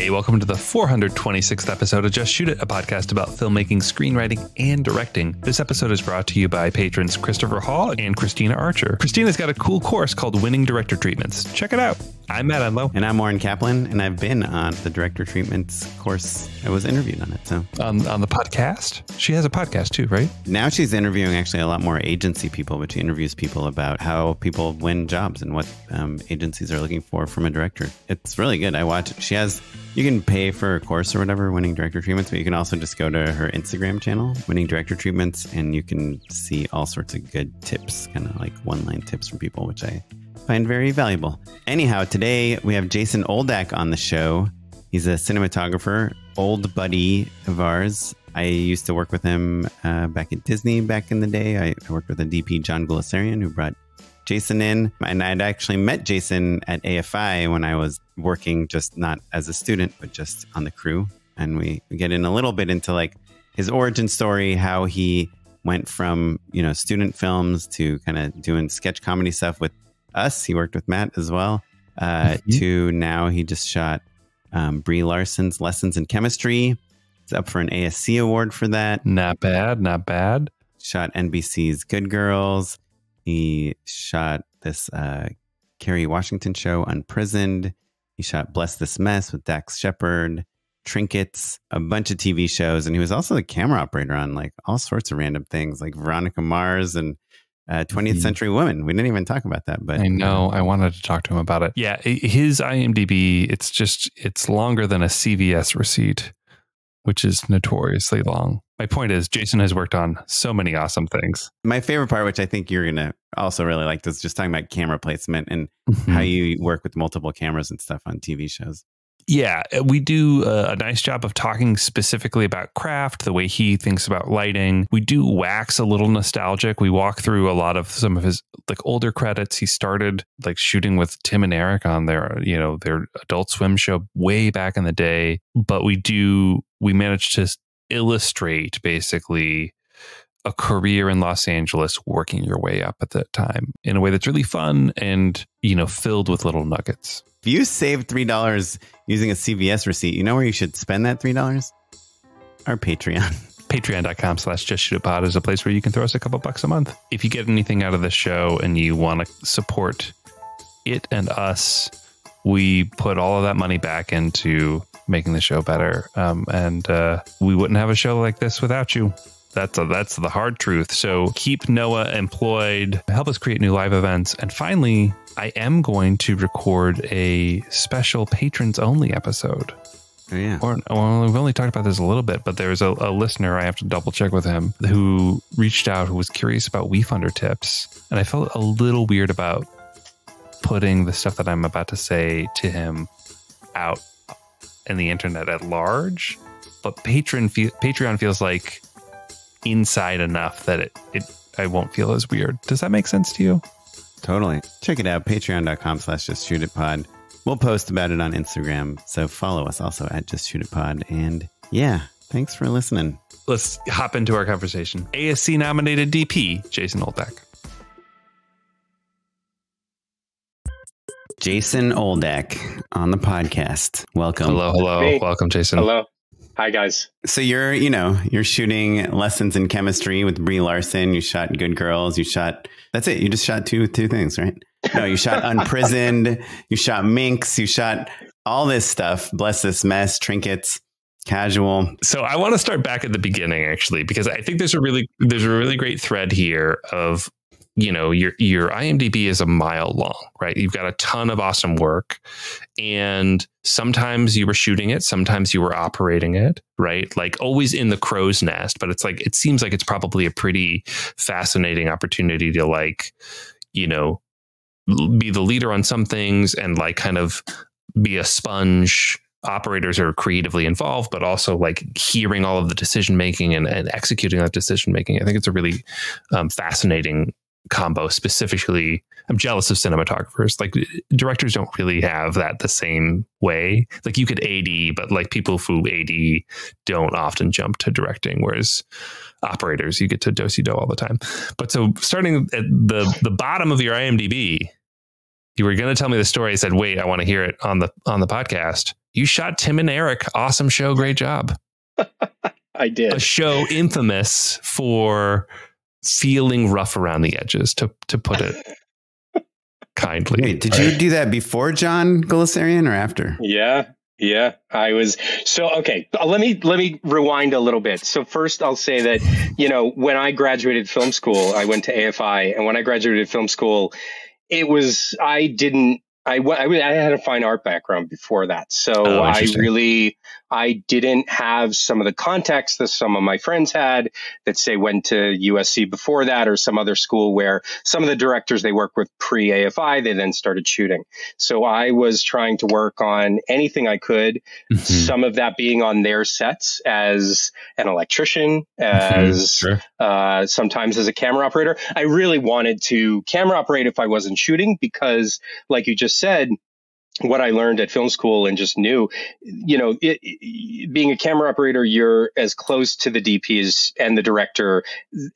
Hey, welcome to the 426th episode of Just Shoot It, a podcast about filmmaking, screenwriting, and directing. This episode is brought to you by patrons Christopher Hall and Christina Archer. Christina's got a cool course called Winning Director Treatments. Check it out. I'm Matt Oren. And I'm Oren Kaplan, and I've been on the Director Treatments course. I was interviewed on it. So on the podcast? She has a podcast too, right? Now she's interviewing actually a lot more agency people, but she interviews people about how people win jobs and what agencies are looking for from a director. It's really good. I watch it. She has... You can pay for a course or whatever, Winning Director Treatments, but you can also just go to her Instagram channel, Winning Director Treatments, and you can see all sorts of good tips, kind of like one-line tips from people, which I find very valuable. Anyhow, today we have Jason Oldak on the show. He's a cinematographer, old buddy of ours. I used to work with him back at Disney back in the day. I worked with a DP, John Guleserian, who brought Jason in, and I'd actually met Jason at AFI when I was working, just not as a student, but just on the crew. And we get in a little bit into like his origin story, how he went from, student films to kind of doing sketch comedy stuff with us. He worked with Matt as well, to now he just shot Brie Larson's Lessons in Chemistry. It's up for an ASC award for that. Not bad, not bad. Shot NBC's Good Girls. He shot this Kerry Washington show, Unprisoned. He shot Bless This Mess with Dax Shepard, Trinkets, a bunch of TV shows. And he was also the camera operator on like all sorts of random things like Veronica Mars and 20th Century Women. We didn't even talk about that. But I know. I wanted to talk to him about it. Yeah, his IMDb, it's longer than a CVS receipt, which is notoriously long. My point is, Jason has worked on so many awesome things. My favorite part, which I think you're going to also really like, is just talking about camera placement and how you work with multiple cameras and stuff on TV shows. Yeah, we do a nice job of talking specifically about craft, the way he thinks about lighting. We do wax a little nostalgic. We walk through a lot of some of his like older credits. He started like shooting with Tim and Eric on their Adult Swim show way back in the day. But we managed to illustrate basically a career in Los Angeles, working your way up at that time in a way that's really fun and, filled with little nuggets. If you save $3 using a CVS receipt, you know where you should spend that $3? Our Patreon. Patreon.com/justshootitpod is a place where you can throw us a couple bucks a month. If you get anything out of the show and you want to support it and us, we put all of that money back into making the show better. And we wouldn't have a show like this without you. That's the hard truth. So keep Noah employed, help us create new live events. And finally, I am going to record a special patrons only episode. Oh, yeah. Well, we've only talked about this a little bit, but there's a listener, I have to double check with him, who reached out, who was curious about WeFunder tips. And I felt a little weird about putting the stuff that I'm about to say to him out in the internet at large. But Patreon feels like inside enough that I won't feel as weird. Does that make sense to you? Totally. Check it out. Patreon.com/justshootitpod. We'll post about it on Instagram. So follow us also at justshootitpod. And yeah, thanks for listening. Let's hop into our conversation. ASC-nominated DP, Jason Oldak. Jason Oldak on the podcast. Welcome. Hello. Hey. Welcome, Jason. Hello. Hi, guys. So you're shooting Lessons in Chemistry with Brie Larson. You shot Good Girls. That's it. You just shot two things, right? No, you shot Unprisoned. You shot Minx. You shot all this stuff. Bless This Mess, Trinkets, Casual. So I want to start back at the beginning, actually, because I think there's a really great thread here of, your IMDb is a mile long, right? You've got a ton of awesome work, and sometimes you were shooting it, sometimes you were operating it, right? Like always in the crow's nest, but it seems like it's probably a pretty fascinating opportunity to be the leader on some things and like kind of be a sponge. Operators are creatively involved, but also like hearing all of the decision making and executing that decision making. I think it's a really fascinating combo. Specifically, I'm jealous of cinematographers. Like directors don't really have that the same way. Like you could AD, but like people who AD don't often jump to directing, whereas operators, you get to do-si-do all the time. But so starting at the bottom of your IMDb, you were going to tell me the story. I said, wait, I want to hear it on the podcast. You shot Tim and Eric. Awesome show. Great job. I did. A show infamous for feeling rough around the edges, to put it kindly. Wait, did you do that before John Guleserian or after? Yeah, I was. So, okay, let me rewind a little bit. So first I'll say that, you know, when I graduated film school, I went to AFI, and when I graduated film school, I had a fine art background before that. So I didn't have some of the context that some of my friends had that say went to USC before that, or some other school where some of the directors they work with pre-AFI, they then started shooting. So I was trying to work on anything I could, some of that being on their sets as an electrician, as sometimes as a camera operator. I really wanted to camera operate if I wasn't shooting, because like you just said, what I learned at film school and just knew, you know, being a camera operator, you're as close to the DPs and the director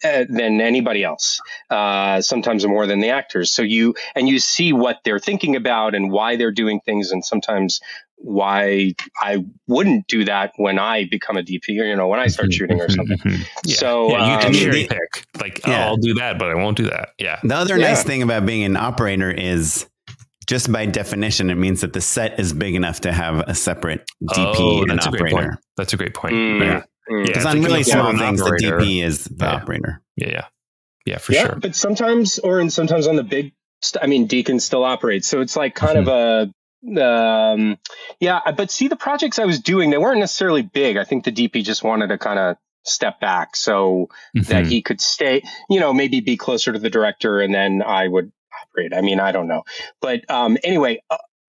than anybody else, sometimes more than the actors. So you see what they're thinking about and why they're doing things, and sometimes why I wouldn't do that when I become a DP, or, you know, when I start shooting or something. So you can cherry pick, like, I'll do that, but I won't do that. Yeah. The other nice thing about being an operator is, just by definition, it means that the set is big enough to have a separate DP and operator. That's a great point. Because on really small things, the DP is the operator. Yeah, for sure. But sometimes on the big, Deacon still operates. So it's like kind of a, but see, the projects I was doing, they weren't necessarily big. I think the DP just wanted to kind of step back so that he could stay, you know, maybe be closer to the director, and then I would operate. I mean, I don't know. But anyway,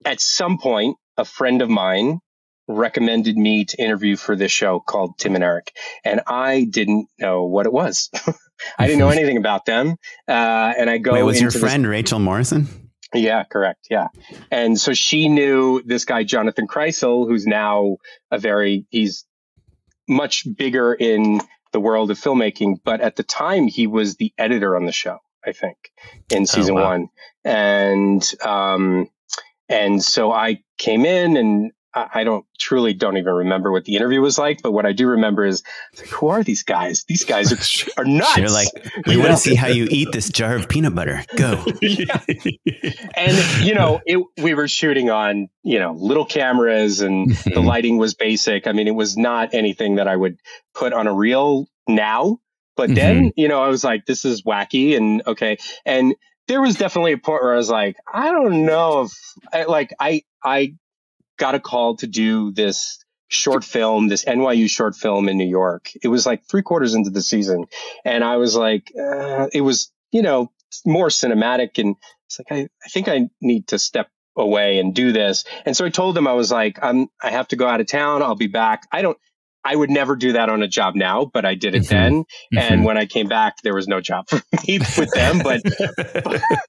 at some point, a friend of mine recommended me to interview for this show called Tim and Eric, and I didn't know what it was. I didn't know anything about them. And I go, wait, was your friend Rachel Morrison? Yeah, correct. Yeah. And so she knew this guy, Jonathan Kreisel, who's now he's much bigger in the world of filmmaking. But at the time, he was the editor on the show, I think, in season one. And so I came in, and I don't even remember what the interview was like, but what I do remember is, like, who are these guys? These guys are nuts. You're like, we want to see how you eat this jar of peanut butter. Go. And, you know, we were shooting on, you know, little cameras, and the lighting was basic. I mean, it was not anything that I would put on a reel now, but then, you know, I was like, this is wacky and okay. And there was definitely a point where I was like, I don't know if I got a call to do this short film, this NYU short film in New York. It was like 3/4 into the season. And I was like, it was, you know, more cinematic. And it's like, I think I need to step away and do this. And so I told them, I was like, I have to go out of town. I'll be back. I would never do that on a job now, but I did it then. And when I came back, there was no job for me with them, but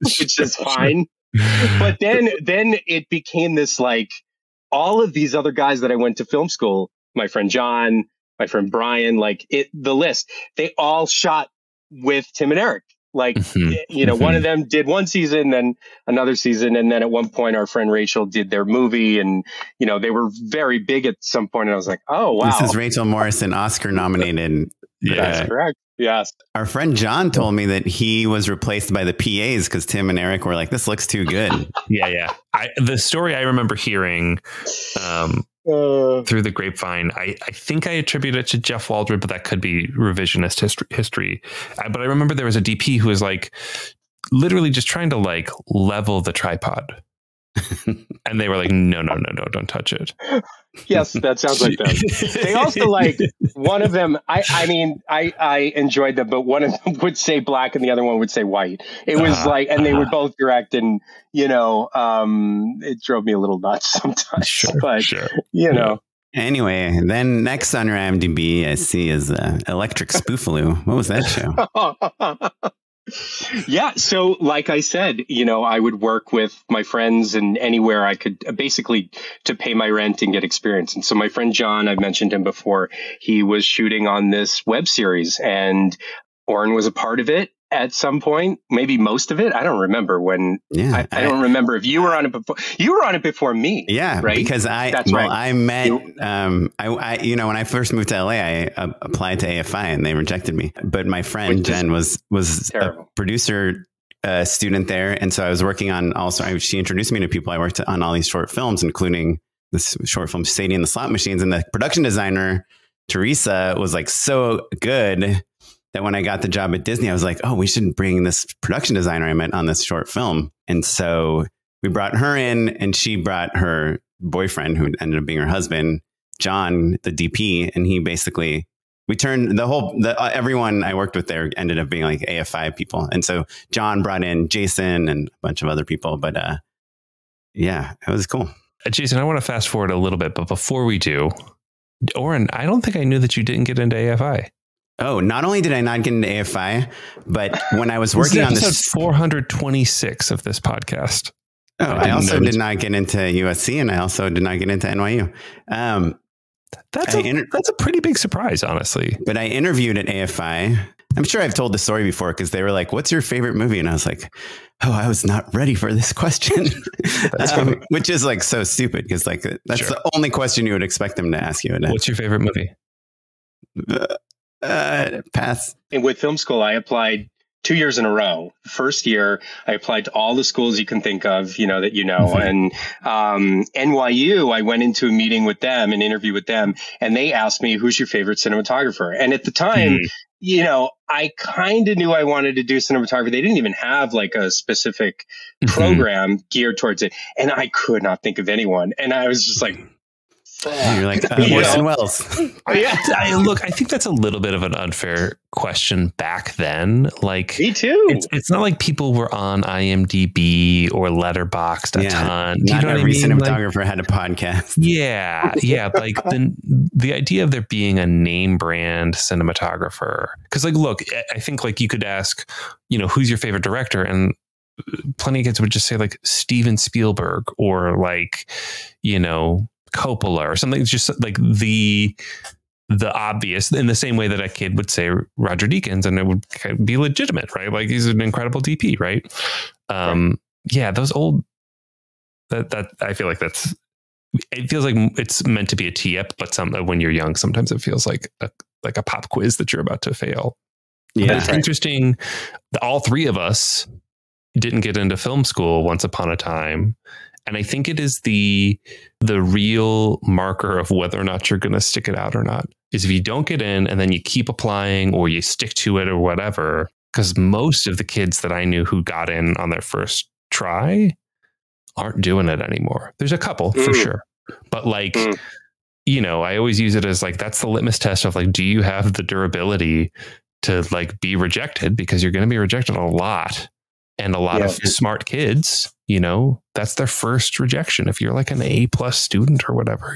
which is fine. But then it became this, like, all of these other guys that I went to film school, my friend John, my friend Brian, like the list, they all shot with Tim and Eric. Like, you know, one of them did one season, then another season. And then at one point, our friend Rachel did their movie, and, you know, they were very big at some point. And I was like, oh, wow. This is Rachel Morrison, Oscar nominated. That's correct. Yes. Our friend John told me that he was replaced by the PAs because Tim and Eric were like, this looks too good. Yeah. The story I remember hearing through the grapevine, I think I attribute it to Jeff Waldron, but that could be revisionist history. But I remember there was a DP who was like literally just trying to like level the tripod. And they were like, no, don't touch it. Yes, that sounds like them. They also, like, one of them, I enjoyed them, but one of them would say black and the other one would say white. It was like, and they would both direct, and, you know, it drove me a little nuts sometimes. You know. Anyway, then next on your IMDb, I see is Electric Spoofaloo. What was that show? Yeah. So like I said, you know, I would work with my friends and anywhere I could, basically to pay my rent and get experience. And so my friend John, I've mentioned him before, he was shooting on this web series, and Oren was a part of it. at some point, maybe most of it. I don't remember when. Yeah, I don't remember if you were on it before. You were on it before me. Yeah, right? because That's right. I met I you know, when I first moved to LA, I applied to AFI and they rejected me. But my friend Jen was terrible. a producer student there, and so I was working on she introduced me to people. I worked on all these short films, including this short film Sadie and the Slot Machines, and the production designer Teresa was like so good that when I got the job at Disney, I was like, oh, we should bring this production designer I met on this short film. And so we brought her in, and she brought her boyfriend, who ended up being her husband, John, the DP. And he basically, we turned everyone I worked with there ended up being like AFI people. And so John brought in Jason and a bunch of other people. But yeah, it was cool. Jason, I want to fast forward a little bit, but before we do, Oren, I don't think I knew that you didn't get into AFI. Oh, not only did I not get into AFI, but when I was working on this 426 of this podcast. Oh, I also did not get into USC, and I also did not get into NYU. That's a pretty big surprise, honestly. But I interviewed at AFI. I'm sure I've told the story before because they were like, "What's your favorite movie?" And I was like, "Oh, I was not ready for this question," which is like so stupid because like that's the only question you would expect them to ask you. What's your favorite movie? Pass. And with film school, I applied 2 years in a row. First year, I applied to all the schools you can think of, and NYU, I went into a meeting with them, an interview with them, and they asked me, who's your favorite cinematographer? And at the time, I kind of knew I wanted to do cinematography. They didn't even have like a specific program geared towards it. And I could not think of anyone. And I was just like, you're like Orson Welles. Look, I think that's a little bit of an unfair question back then. Like, me too. It's not like people were on IMDb or Letterboxd a ton. Not every cinematographer had a podcast. Yeah. Like the idea of there being a name brand cinematographer, because like, look, I think like you could ask, who's your favorite director, and plenty of kids would just say like Steven Spielberg or like, Coppola or something. It's just like the obvious, in the same way that a kid would say Roger Deakins, and it would be legitimate, right? Like he's an incredible DP, right? Yeah, those old that I feel like it feels like it's meant to be a tee up, but when you're young, sometimes it feels like a pop quiz that you're about to fail. Yeah, but it's interesting. All three of us didn't get into film school once upon a time. And I think it is the real marker of whether or not you're going to stick it out or not, is if you don't get in and then you keep applying or you stick to it or whatever. Because most of the kids that I knew who got in on their first try aren't doing it anymore. There's a couple for sure. But like, I always use it as like, that's the litmus test of like, do you have the durability to like be rejected? Because you're going to be rejected a lot. And a lot of smart kids, that's their first rejection. If you're like an A+ student or whatever,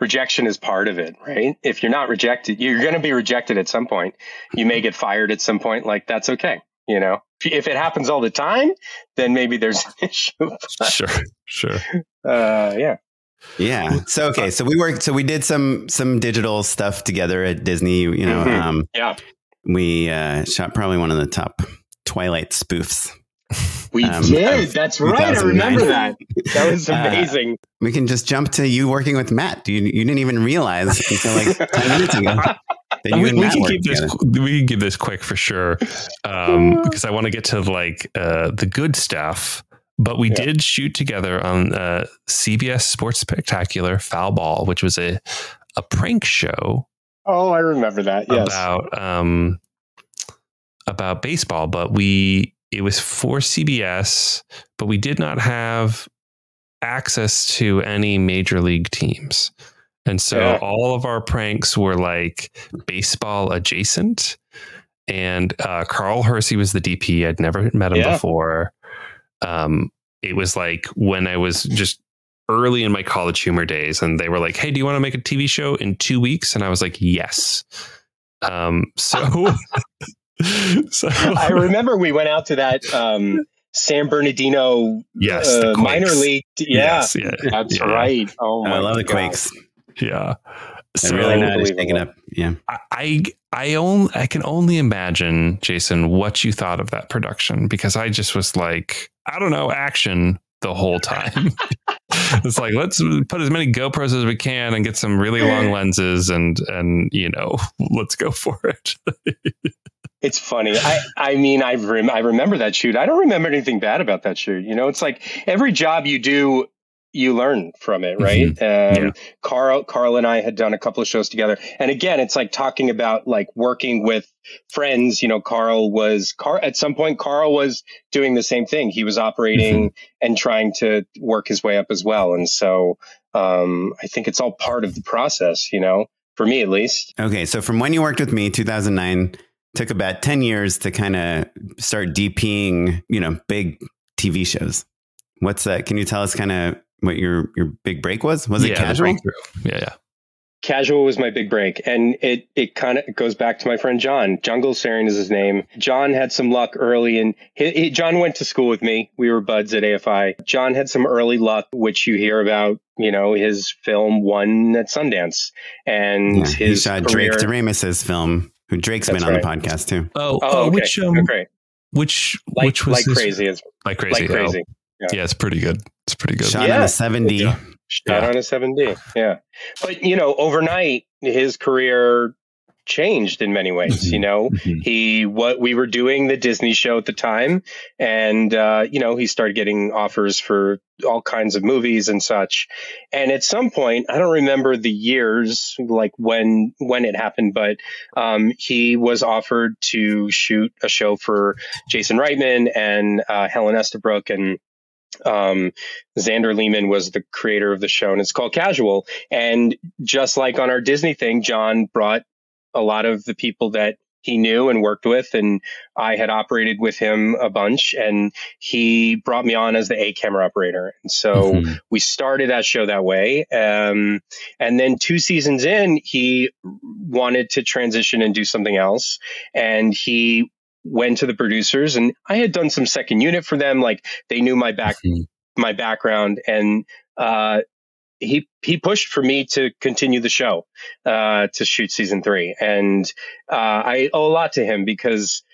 rejection is part of it, right? If you're not rejected, you're going to be rejected at some point. You may get fired at some point. Like that's okay. If it happens all the time, then maybe there's an issue. Sure. Yeah. So, okay. So we did some digital stuff together at Disney, we shot probably one of the top Twilight spoofs. We did. That's right. I remember that. That was amazing. We can just jump to you working with Matt. You didn't even realize until like 10 minutes ago that you and Matt worked together. We can keep this quick for sure, because I want to get to like the good stuff. But we did shoot together on CBS Sports Spectacular Foul Ball, which was a prank show. Oh, I remember that. Yes. About baseball, but it was for CBS, but we did not have access to any major league teams. And so all of our pranks were like baseball adjacent. And Carl Hersey was the DP. I'd never met him before. It was like when I was just early in my college humor days, and they were like, "Hey, do you want to make a TV show in 2 weeks?" And I was like, "Yes." So I remember we went out to that San Bernardino minor league. That's right. Oh, I love the Quakes. Yeah. So really know how to shake it up. Yeah. I can only imagine, Jason, what you thought of that production, because I just was like, I don't know, action the whole time. It's like, let's put as many GoPros as we can and get some really long lenses and let's go for it. It's funny. I mean, I remember that shoot. I don't remember anything bad about that shoot. It's like every job you do, you learn from it, right? Mm-hmm. Carl and I had done a couple of shows together. And again, it's like talking about like working with friends. At some point, Carl was doing the same thing. He was operating and trying to work his way up as well. And so I think it's all part of the process, for me at least. Okay. So from when you worked with me, 2009, took about 10 years to kind of start DPing, big TV shows. What's that? Can you tell us kind of what your big break was? Was it Casual? Yeah. Casual was my big break. And it kind of goes back to my friend John. John Gulsarian is his name. John had some luck early, and John went to school with me. We were buds at AFI. John had some early luck, which you hear about, his film won at Sundance. And he shot Drake DeRamis's film, who Drake's been on the podcast too. Okay. Which was Like Crazy. Like Crazy. Yeah, it's pretty good. Shot on a 7D. Shot on a 7D. Yeah. But, overnight, his career changed in many ways. We were doing the Disney show at the time, and, he started getting offers for all kinds of movies and such. And at some point, I don't remember the years, like when it happened, but he was offered to shoot a show for Jason Reitman and Helen Estabrook, and Xander Lehman was the creator of the show, and it's called Casual. And just like on our Disney thing, John brought a lot of the people that he knew and worked with, and I had operated with him a bunch, and he brought me on as the A camera operator. And so we started that show that way. And then 2 seasons in, he wanted to transition and do something else. And he went to the producers, and I had done some second unit for them. Like, they knew my background, and he pushed for me to continue the show, to shoot season 3. And I owe a lot to him because,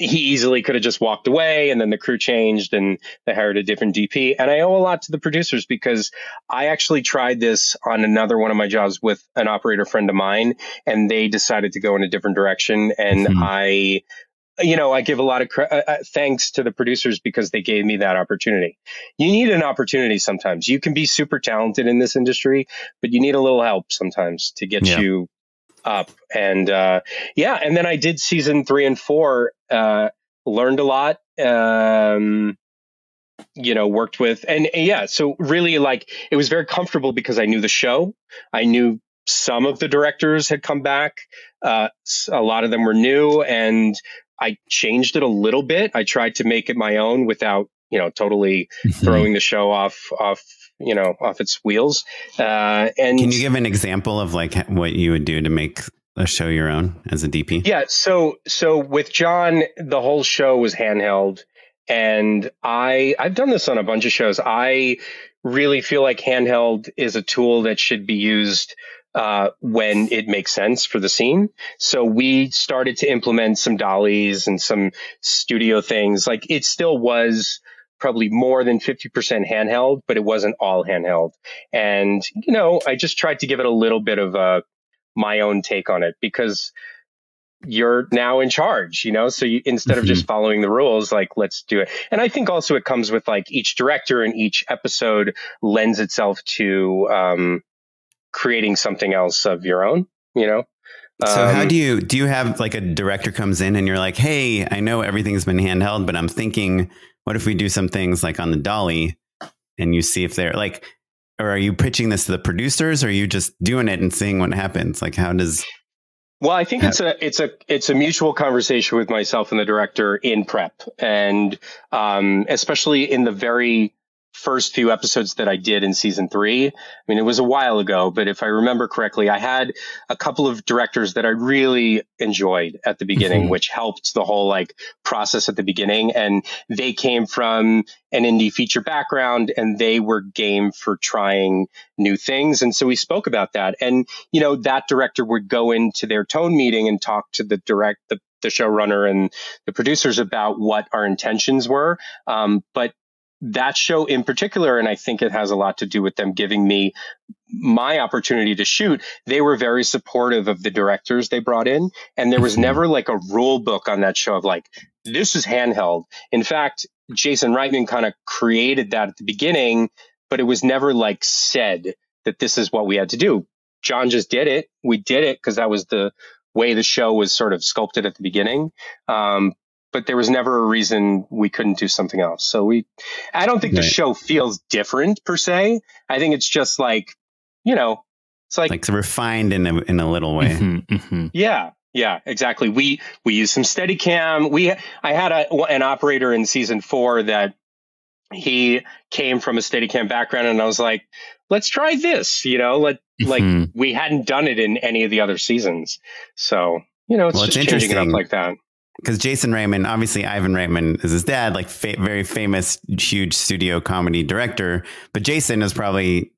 he easily could have just walked away, and then the crew changed and they hired a different DP. And I owe a lot to the producers because I actually tried this on another one of my jobs with an operator friend of mine, and they decided to go in a different direction. And I give a lot of thanks to the producers because they gave me that opportunity. You need an opportunity sometimes. You can be super talented in this industry, but you need a little help sometimes to get you up. And and then I did season 3 and 4, learned a lot, worked with, so really, like, it was very comfortable because I knew the show. I knew some of the directors had come back. A lot of them were new, and I changed it a little bit. I tried to make it my own without, totally throwing the show off its wheels. And can you give an example of like what you would do to make a show your own as a DP? Yeah. So with John, the whole show was handheld, and I've done this on a bunch of shows. I really feel like handheld is a tool that should be used when it makes sense for the scene. So we started to implement some dollies and some studio things. Like, it still was probably more than 50% handheld, but it wasn't all handheld. And, I just tried to give it a little bit of my own take on it because you're now in charge, so instead of just following the rules, like, let's do it. And I think also it comes with like each director and each episode lends itself to, creating something else of your own, So how do you have like a director comes in and you're like, hey, I know everything's been handheld, but I'm thinking, what if we do some things like on the dolly, and you see if they're like, or are you pitching this to the producers, or are you just doing it and seeing what happens? Like, how does... Well, I think it's a mutual conversation with myself and the director in prep. And, especially in the very first few episodes that I did in season 3. I mean, it was a while ago, but if I remember correctly, I had a couple of directors that I really enjoyed at the beginning, which helped the whole like process at the beginning. And they came from an indie feature background and they were game for trying new things. And so we spoke about that. And, you know, that director would go into their tone meeting and talk to the showrunner and the producers about what our intentions were. But that show in particular, and I think it has a lot to do with them giving me my opportunity to shoot, they were very supportive of the directors they brought in. And there was never like a rule book on that show of like, this is handheld. In fact, Jason Reitman kind of created that at the beginning, but it was never like said that this is what we had to do. John just did it. We did it because that was the way the show was sort of sculpted at the beginning. But there was never a reason we couldn't do something else. So I don't think the show feels different per se. I think it's just like, you know, it's like refined in a little way. Yeah, exactly. We used some Steadicam. I had an operator in season 4 that he came from a Steadicam background, and I was like, let's try this, you know, like we hadn't done it in any of the other seasons. So, you know, it's just changing it up like that. Because Jason Reitman, obviously Ivan Reitman is his dad, like very famous, huge studio comedy director. But Jason is probably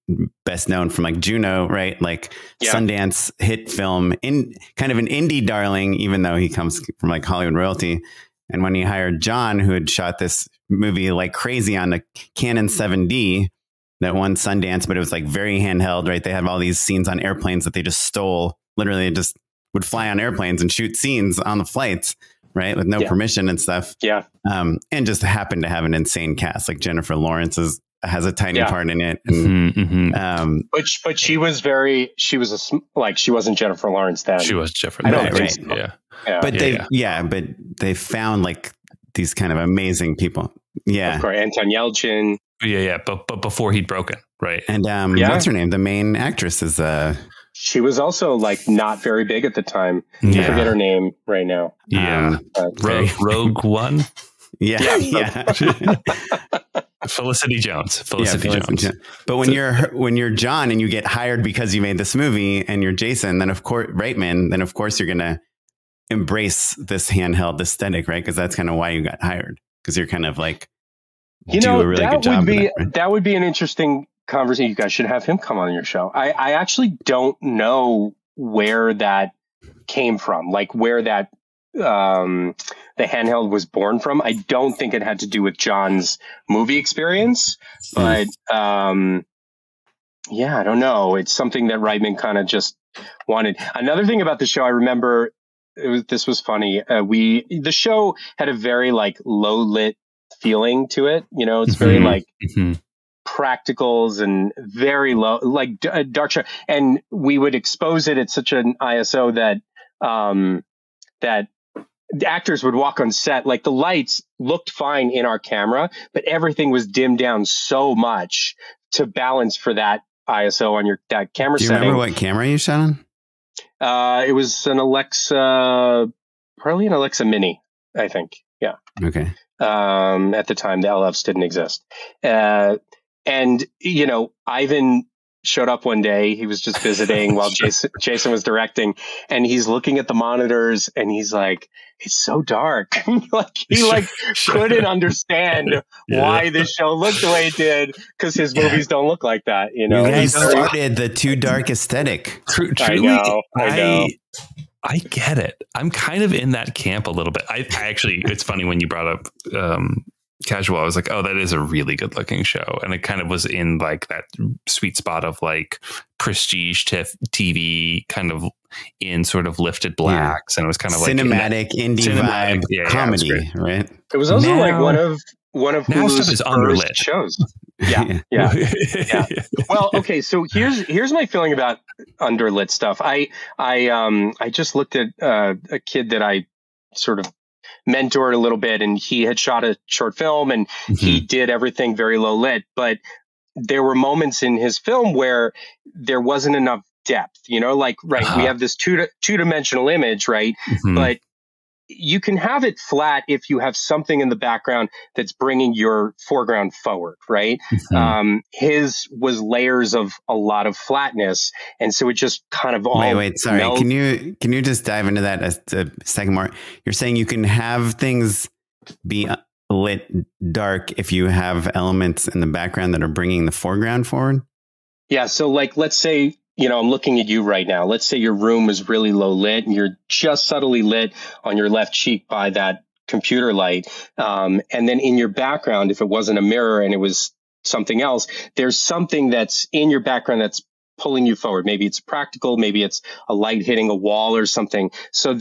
best known from like Juno, right? Like Sundance hit film, in kind of an indie darling, even though he comes from like Hollywood royalty. And when he hired John, who had shot this movie like crazy on the Canon 7D that won Sundance, but it was like very handheld, right? They have all these scenes on airplanes that they just stole. Literally, they just would fly on airplanes and shoot scenes on the flights, right? With no permission and stuff. Yeah. And just happened to have an insane cast. Like Jennifer Lawrence has a tiny part in it. And, but she wasn't Jennifer Lawrence then. She was Jennifer. Right. Yeah. But they found like these kind of amazing people. Yeah. Of course. Anton Yelchin. Yeah. But before he'd broken. Right. And what's her name? The main actress is she was also like not very big at the time. I forget her name right now. Yeah. Rogue One. Yeah. Felicity Jones. Felicity Jones. But when you're John and you get hired because you made this movie and you're Jason, then of course you're going to embrace this handheld aesthetic, right? Because that's kind of why you got hired. Because you're kind of like, do a really good job. That would be an interesting conversation. You guys should have him come on your show. I actually don't know where that came from, like where that the handheld was born from. I don't think it had to do with John's movie experience, but I don't know. It's something that Reitman kind of just wanted. Another thing about the show, I remember this was funny. The show had a very like low lit feeling to it. You know, it's very like practicals and very low, like dark show. And we would expose it at such an ISO that that the actors would walk on set, like the lights looked fine in our camera, but everything was dimmed down so much to balance for that ISO on that camera setting. Do you remember what camera you shot on? It was an Alexa, probably an Alexa Mini, I think. Yeah. Okay. At the time, the LFs didn't exist. And, you know, Ivan showed up one day. He was just visiting while Jason was directing, and he's looking at the monitors and he's like, it's so dark. He couldn't understand why this show looked the way it did, because his movies don't look like that. You know, you guys started the too dark aesthetic. Truly, I know. I get it. I'm kind of in that camp a little bit. I actually, it's funny when you brought up Casual, I was like, oh, that is a really good looking show. And it kind of was in like that sweet spot of like prestige TV, kind of in sort of lifted blacks. And it was kind of cinematic, like indie vibe comedy, right? It was also like one of Hulu's underlit shows. Yeah. Well, okay. So here's my feeling about underlit stuff. I just looked at a kid that I sort of mentored a little bit, and he had shot a short film, and he did everything very low lit, but there were moments in his film where there wasn't enough depth, you know, like, we have this two-dimensional image, right? But you can have it flat if you have something in the background that's bringing your foreground forward, right? His was layers of a lot of flatness, and so it just kind of all wait, sorry. Can you just dive into that as a second more? You're saying you can have things be lit dark if you have elements in the background that are bringing the foreground forward? Yeah. So like, let's say, I'm looking at you right now. Let's say your room is really low lit and you're just subtly lit on your left cheek by that computer light. And then in your background, if it wasn't a mirror and it was something else, there's something that's in your background that's pulling you forward. Maybe it's practical, maybe it's a light hitting a wall or something. So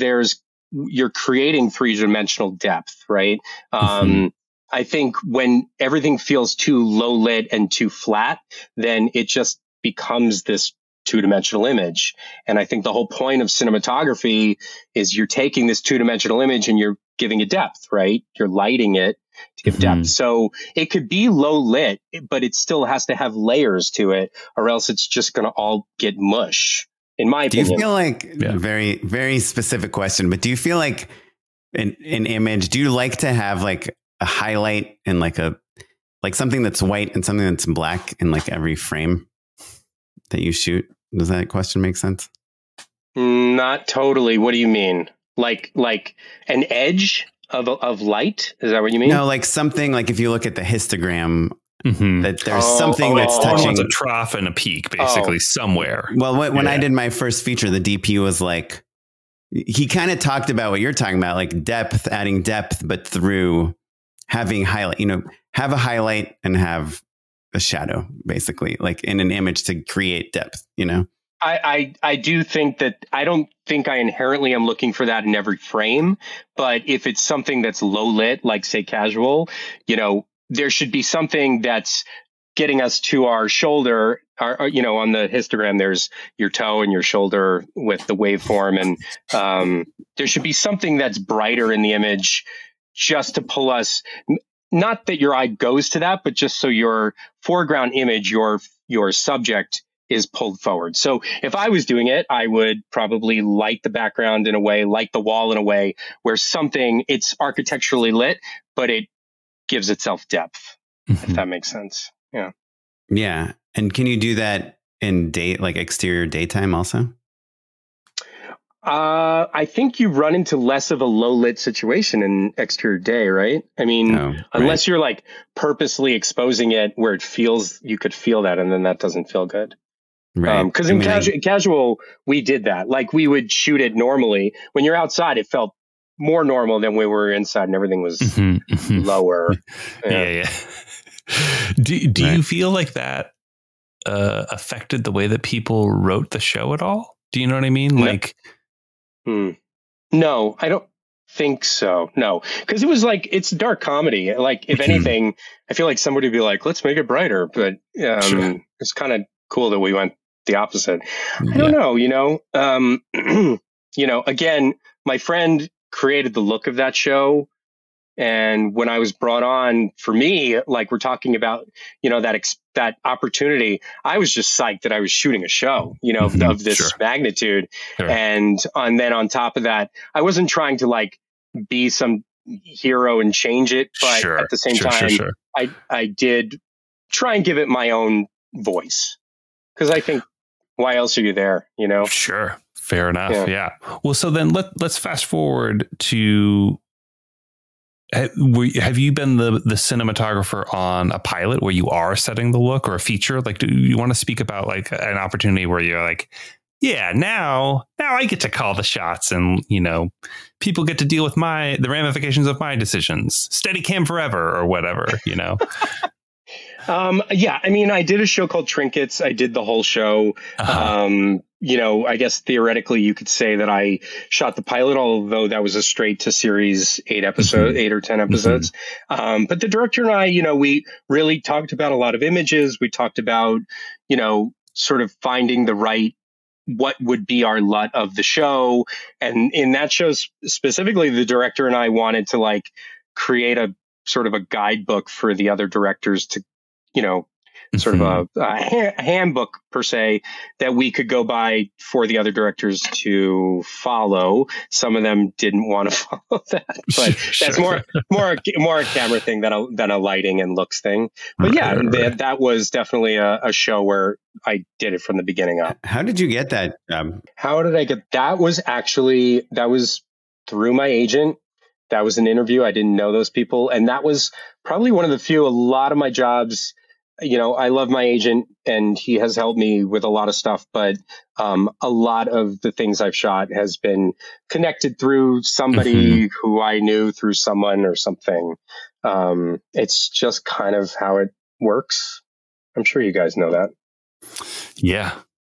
you're creating three-dimensional depth, right? I think when everything feels too low lit and too flat, then it just becomes this two-dimensional image. And I think the whole point of cinematography is you're taking this two-dimensional image and you're giving it depth, right? You're lighting it to give depth. So it could be low lit, but it still has to have layers to it, or else it's just going to all get mush, in my opinion. Do you feel like, very, very specific question, but do you feel like an image, do you like to have like a highlight and like something that's white and something that's black in like every frame that you shoot? Does that question make sense? Not totally. What do you mean? Like an edge of light? Is that what you mean? No, like something like if you look at the histogram, that there's something that's touching a trough and a peak, basically somewhere. Well, when I did my first feature, the DP was like, he kind of talked about what you're talking about, like depth, adding depth, but through having highlight, have a highlight and have a shadow, basically, like in an image to create depth, I do think that I don't think I inherently am looking for that in every frame, but if it's something that's low lit, like say casual, there should be something that's getting us to our shoulder. On the histogram, there's your toe and your shoulder with the waveform, and there should be something that's brighter in the image just to pull us. Not that your eye goes to that, but just so your foreground image, your subject is pulled forward. So if I was doing it, I would probably light the background in a way, light the wall in a way where it's architecturally lit, but it gives itself depth, if that makes sense. Yeah. Yeah. And can you do that in exterior daytime also? I think you run into less of a low lit situation in exterior day, right? I mean, unless you're like purposely exposing it where you could feel that, and then that doesn't feel good. Right. Because in casual, we did that. Like we would shoot it normally. When you're outside, it felt more normal than when we were inside, and everything was lower. Yeah. Do you feel like that affected the way that people wrote the show at all? Do you know what I mean? No, I don't think so. No, because it was like, it's dark comedy. Like if anything, I feel like somebody would be like, let's make it brighter. But it's kind of cool that we went the opposite. I don't know, again, my friend created the look of that show. And when I was brought on, for me, like we're talking about, that opportunity, I was just psyched that I was shooting a show, of this magnitude. Sure. And then on top of that, I wasn't trying to like be some hero and change it, but at the same time, I did try and give it my own voice, because I think, why else are you there? Sure. Fair enough. Yeah. Well, so then let's fast forward to, have you been the cinematographer on a pilot where you are setting the look, or a feature? Like, do you want to speak about like an opportunity where you're like, now I get to call the shots, and people get to deal with the ramifications of my decisions. Steadicam forever, or whatever. I mean, I did a show called Trinkets. I did the whole show. I guess theoretically you could say that I shot the pilot, although that was a straight to series 8 or 10 episodes. But the director and I, we really talked about a lot of images. We talked about, sort of finding the right, what would be our LUT of the show. And in that show specifically, the director and I wanted to like create a sort of a guidebook for the other directors to, sort of a handbook per se that we could go by for the other directors to follow. Some of them didn't want to follow that, but that's more a camera thing than a lighting and looks thing. But yeah, that was definitely a show where I did it from the beginning up. How did you get that job? How did I get that? That was through my agent. That was an interview. I didn't know those people. And that was probably one of the few, a lot of my jobs, I love my agent and he has helped me with a lot of stuff, but a lot of the things I've shot has been connected through somebody who I knew through someone or something. It's just kind of how it works. I'm sure you guys know that. Yeah.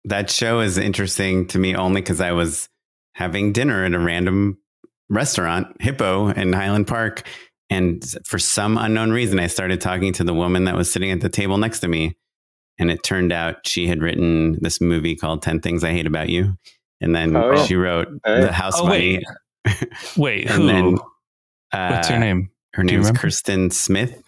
That show is interesting to me only because I was having dinner at a random restaurant, Hippo in Highland Park. And for some unknown reason, I started talking to the woman that was sitting at the table next to me. And it turned out she had written this movie called 10 Things I Hate About You. And then she wrote The House Bunny. Wait, who? Then, what's her name? Her name is Kirsten Smith.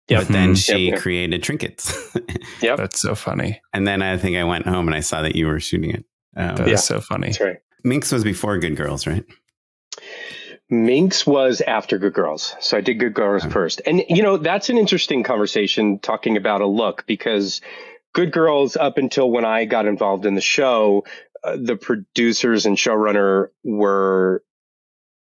But then she created Trinkets. Yep. That's so funny. And then I think I went home and I saw that you were shooting it. That is so funny. That's right. Minx was before Good Girls, right? Minx was after Good Girls. So I did Good Girls first. And, that's an interesting conversation talking about a look, because Good Girls, up until when I got involved in the show, the producers and showrunner were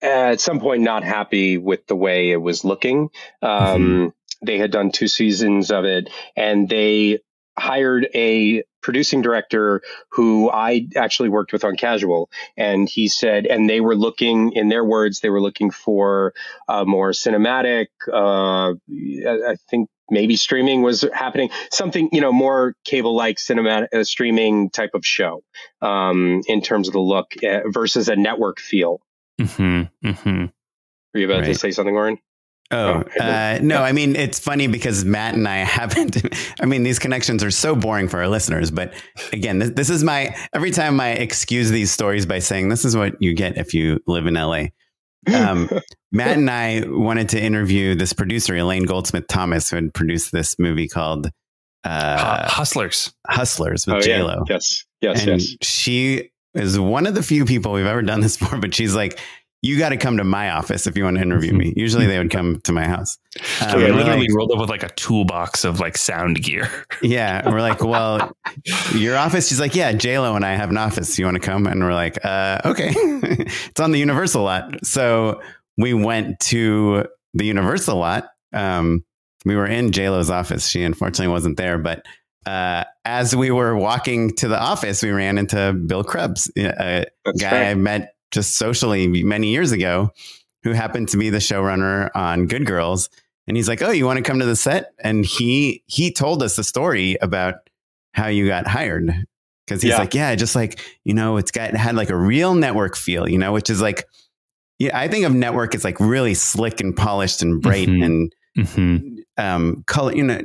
at some point not happy with the way it was looking. They had done 2 seasons of it, and they hired a producing director who I actually worked with on Casual. And he said, and they were looking, in their words, they were looking for a more cinematic, I think maybe streaming was happening, something, more cable-like cinematic streaming type of show in terms of the look versus a network feel. Were you about to say something, Oren? No, I mean, it's funny because Matt and I haven't, these connections are so boring for our listeners, but again, this is every time I excuse these stories by saying, this is what you get if you live in LA. Matt and I wanted to interview this producer, Elaine Goldsmith Thomas, who had produced this movie called Hustlers with J-Lo. Yeah. Yes. She is one of the few people we've ever done this for, but she's like, you got to come to my office if you want to interview me. Usually they would come to my house. We literally rolled up with like a toolbox of like sound gear. Yeah. We're like, well, your office? She's like, yeah, J-Lo and I have an office. You want to come? And we're like, okay. It's on the Universal lot. So we went to the Universal lot. We were in J-Lo's office. She unfortunately wasn't there, but as we were walking to the office, we ran into Bill Krebs, a guy I met just socially many years ago, who happened to be the showrunner on Good Girls. And he's like, oh, you want to come to the set? And he told us the story about how you got hired. Cause he's like, yeah, just like, it had like a real network feel, which is like, I think of network as like really slick and polished and bright and color,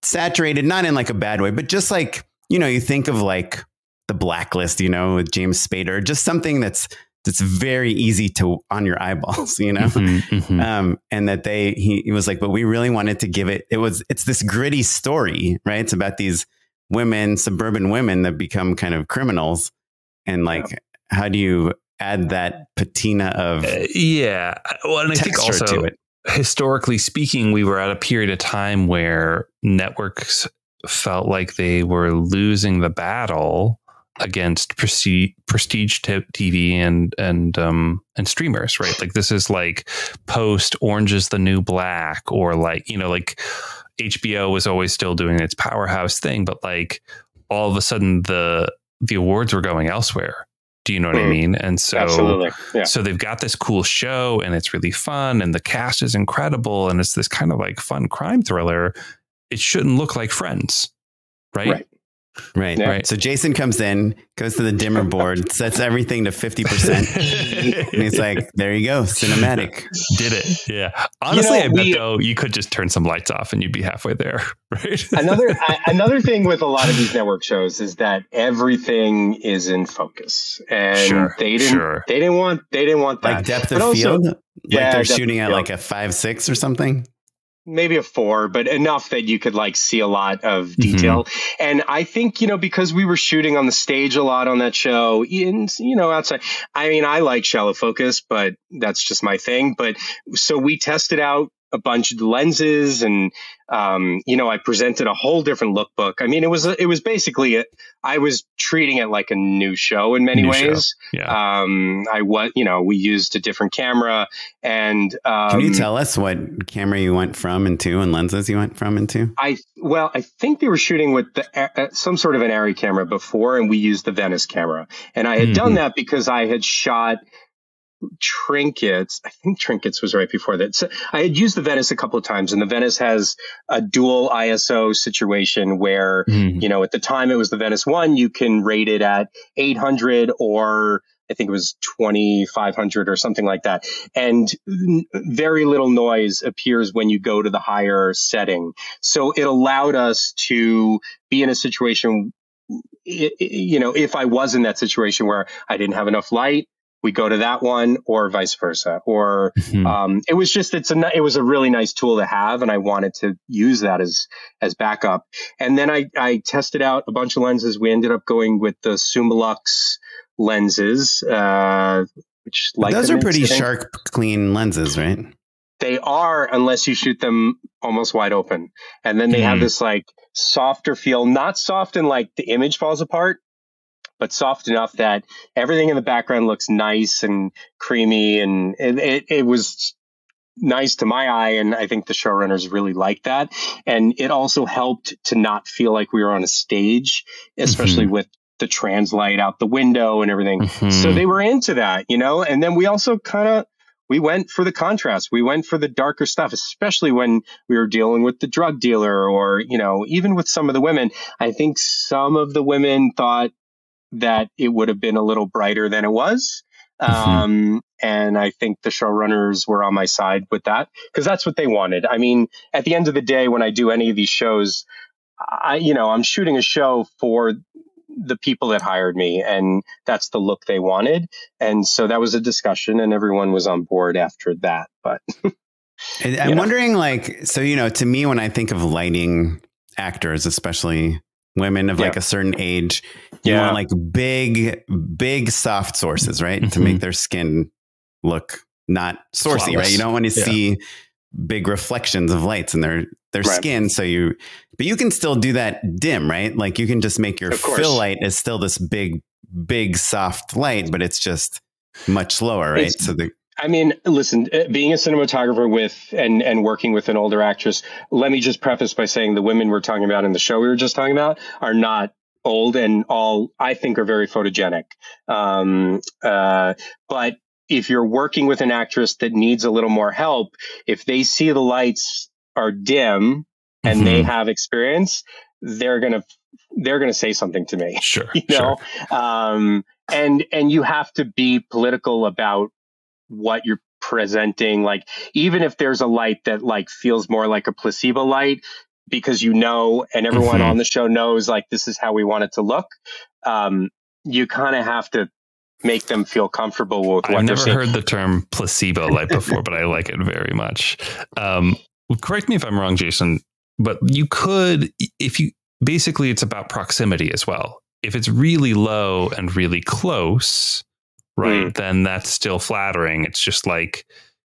saturated, not in like a bad way, but just like, you think of like The Blacklist, with James Spader, just something that's very easy to on your eyeballs, and that he was like, but we really wanted to give it's this gritty story, right? It's about these women, suburban women that become kind of criminals. And like, how do you add that patina of, well, and I think also to it? Historically speaking, we were at a period of time where networks felt like they were losing the battle against prestige TV and streamers, right? Like this is like post Orange is the New Black, or like, like HBO was always still doing its powerhouse thing, but like all of a sudden the awards were going elsewhere. Do you know what I mean? And so, absolutely. Yeah. So they've got this cool show and it's really fun and the cast is incredible. And it's this kind of like fun crime thriller. It shouldn't look like Friends, right? Right. So Jason comes in, goes to the dimmer board, sets everything to 50%. And he's like, there you go. Cinematic. Did it. Yeah. Honestly, I bet though you could just turn some lights off and you'd be halfway there. Right. Another thing with a lot of these network shows is that everything is in focus, and they didn't want that, like depth of field. Like they're shooting at like a 5.6 or something. maybe a 4, but enough that you could like see a lot of detail. And I think, because we were shooting on the stage a lot on that show, outside, I mean, I like shallow focus, but that's just my thing. But so we tested out a bunch of lenses, and I presented a whole different lookbook. I mean, it was basically I was treating it like a new show in many ways. Yeah. We used a different camera, and can you tell us what camera you went from and to, and lenses you went from and to? I think they were shooting with some sort of an Arri camera before, and we used the Venice camera. And I had done that because I had shot Trinkets. I think Trinkets was right before that. So I had used the Venice a couple of times, and the Venice has a dual ISO situation where, at the time it was the Venice 1, you can rate it at 800 or I think it was 2500 or something like that. And very little noise appears when you go to the higher setting. So it allowed us to be in a situation, if I was in that situation where I didn't have enough light, we go to that one, or vice versa. Or it was a really nice tool to have, and I wanted to use that as backup. And then I tested out a bunch of lenses. We ended up going with the Summilux lenses, which those are pretty sharp, clean lenses, right? They are, unless you shoot them almost wide open, and then they have this like softer feel, not soft and like the image falls apart, but soft enough that everything in the background looks nice and creamy, and it was nice to my eye, and I think the showrunners really liked that. And it also helped to not feel like we were on a stage, especially with the translight out the window and everything. So they were into that, and then we also we went for the contrast. We went for the darker stuff, especially when we were dealing with the drug dealer, or, even with some of the women. I think some of the women thought that it would have been a little brighter than it was. And I think the showrunners were on my side with that, because that's what they wanted. I mean, at the end of the day, when I do any of these shows, I'm shooting a show for the people that hired me, and that's the look they wanted. And so that was a discussion, and everyone was on board after that. But I'm wondering, to me, when I think of lighting actors, especially women of like a certain age, you want like big soft sources, right? To make their skin look not sourcey, flawless, right? You don't want to see big reflections of lights in their skin. But you can still do that dim, right? Like you can just make your fill light is still this big soft light, but it's just much slower, right? I mean, listen, being a cinematographer and working with an older actress, let me just preface by saying the women we're talking about in the show we were just talking about are not old, and all I think are very photogenic. But if you're working with an actress that needs a little more help, if they see the lights are dim and they have experience, they're gonna say something to me. Sure. And you have to be political about what you're presenting. Like, even if there's a light that like feels more like a placebo light, because and everyone on the show knows like this is how we want it to look, you kind of have to make them feel comfortable with what they're seeing. I've never heard the term placebo light before, but I like it very much. Correct me if I'm wrong, Jason, but you could, basically it's about proximity as well. If it's really low and really close, right, then that's still flattering. It's just like,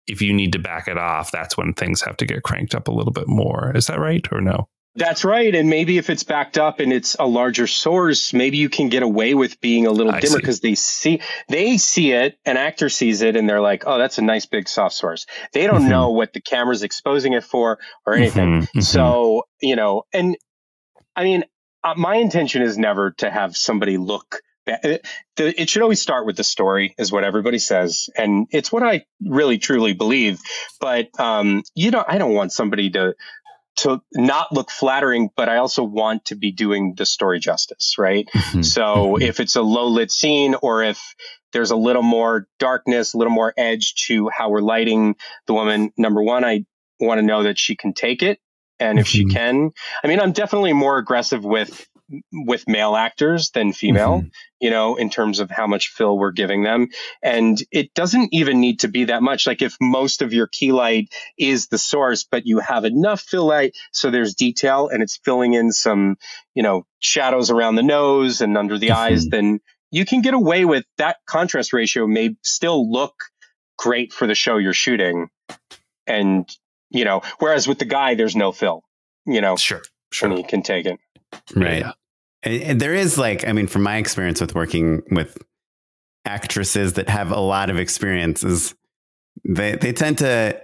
if you need to back it off, that's when things have to get cranked up a little bit more. Is that right or no? That's right. And maybe if it's backed up and it's a larger source, maybe you can get away with being a little dimmer, because they see it, an actor sees it, and they're like, oh, that's a nice big soft source. They don't know what the camera's exposing it for or anything. So, and I mean, my intention is never to have somebody look bad. It should always start with the story, is what everybody says. And it's what I really, truly believe. But, I don't want somebody to not look flattering, but I also want to be doing the story justice, right? So if it's a low lit scene, or if there's a little more darkness, a little more edge to how we're lighting the woman, number one, I want to know that she can take it. And if she can, I mean, I'm definitely more aggressive with male actors than female, you know, in terms of how much fill we're giving them. And it doesn't even need to be that much. Like if most of your key light is the source, but you have enough fill light so there's detail and it's filling in some, you know, shadows around the nose and under the eyes, then you can get away with that. Contrast ratio may still look great for the show you're shooting. And, you know, whereas with the guy, there's no fill, you know, sure. And he can take it. Right. Yeah. And there is, like, I mean, from my experience with working with actresses that have a lot of experiences, they tend to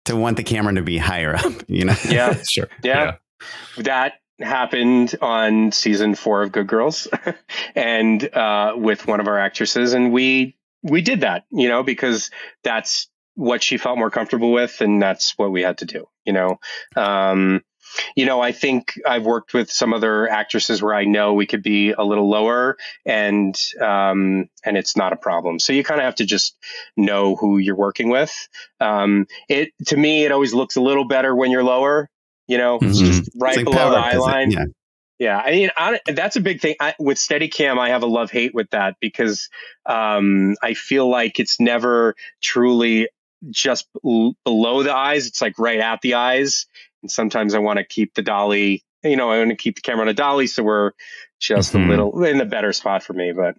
want the camera to be higher up, you know? Yeah, sure. Yeah. That happened on season 4 of Good Girls and with one of our actresses. And we did that, you know, because that's what she felt more comfortable with. And that's what we had to do, you know? You know, I think I've worked with some other actresses where I know we could be a little lower and it's not a problem. So you kind of have to just know who you're working with. To me, it always looks a little better when you're lower, you know, it's just right it's below the eye line. Yeah. I mean, that's a big thing with Steadicam. I have a love-hate with that because I feel like it's never truly just below the eyes. It's like right at the eyes. And sometimes I want to keep the dolly, you know, I want to keep the camera on a dolly. So we're just a little in the better spot for me. But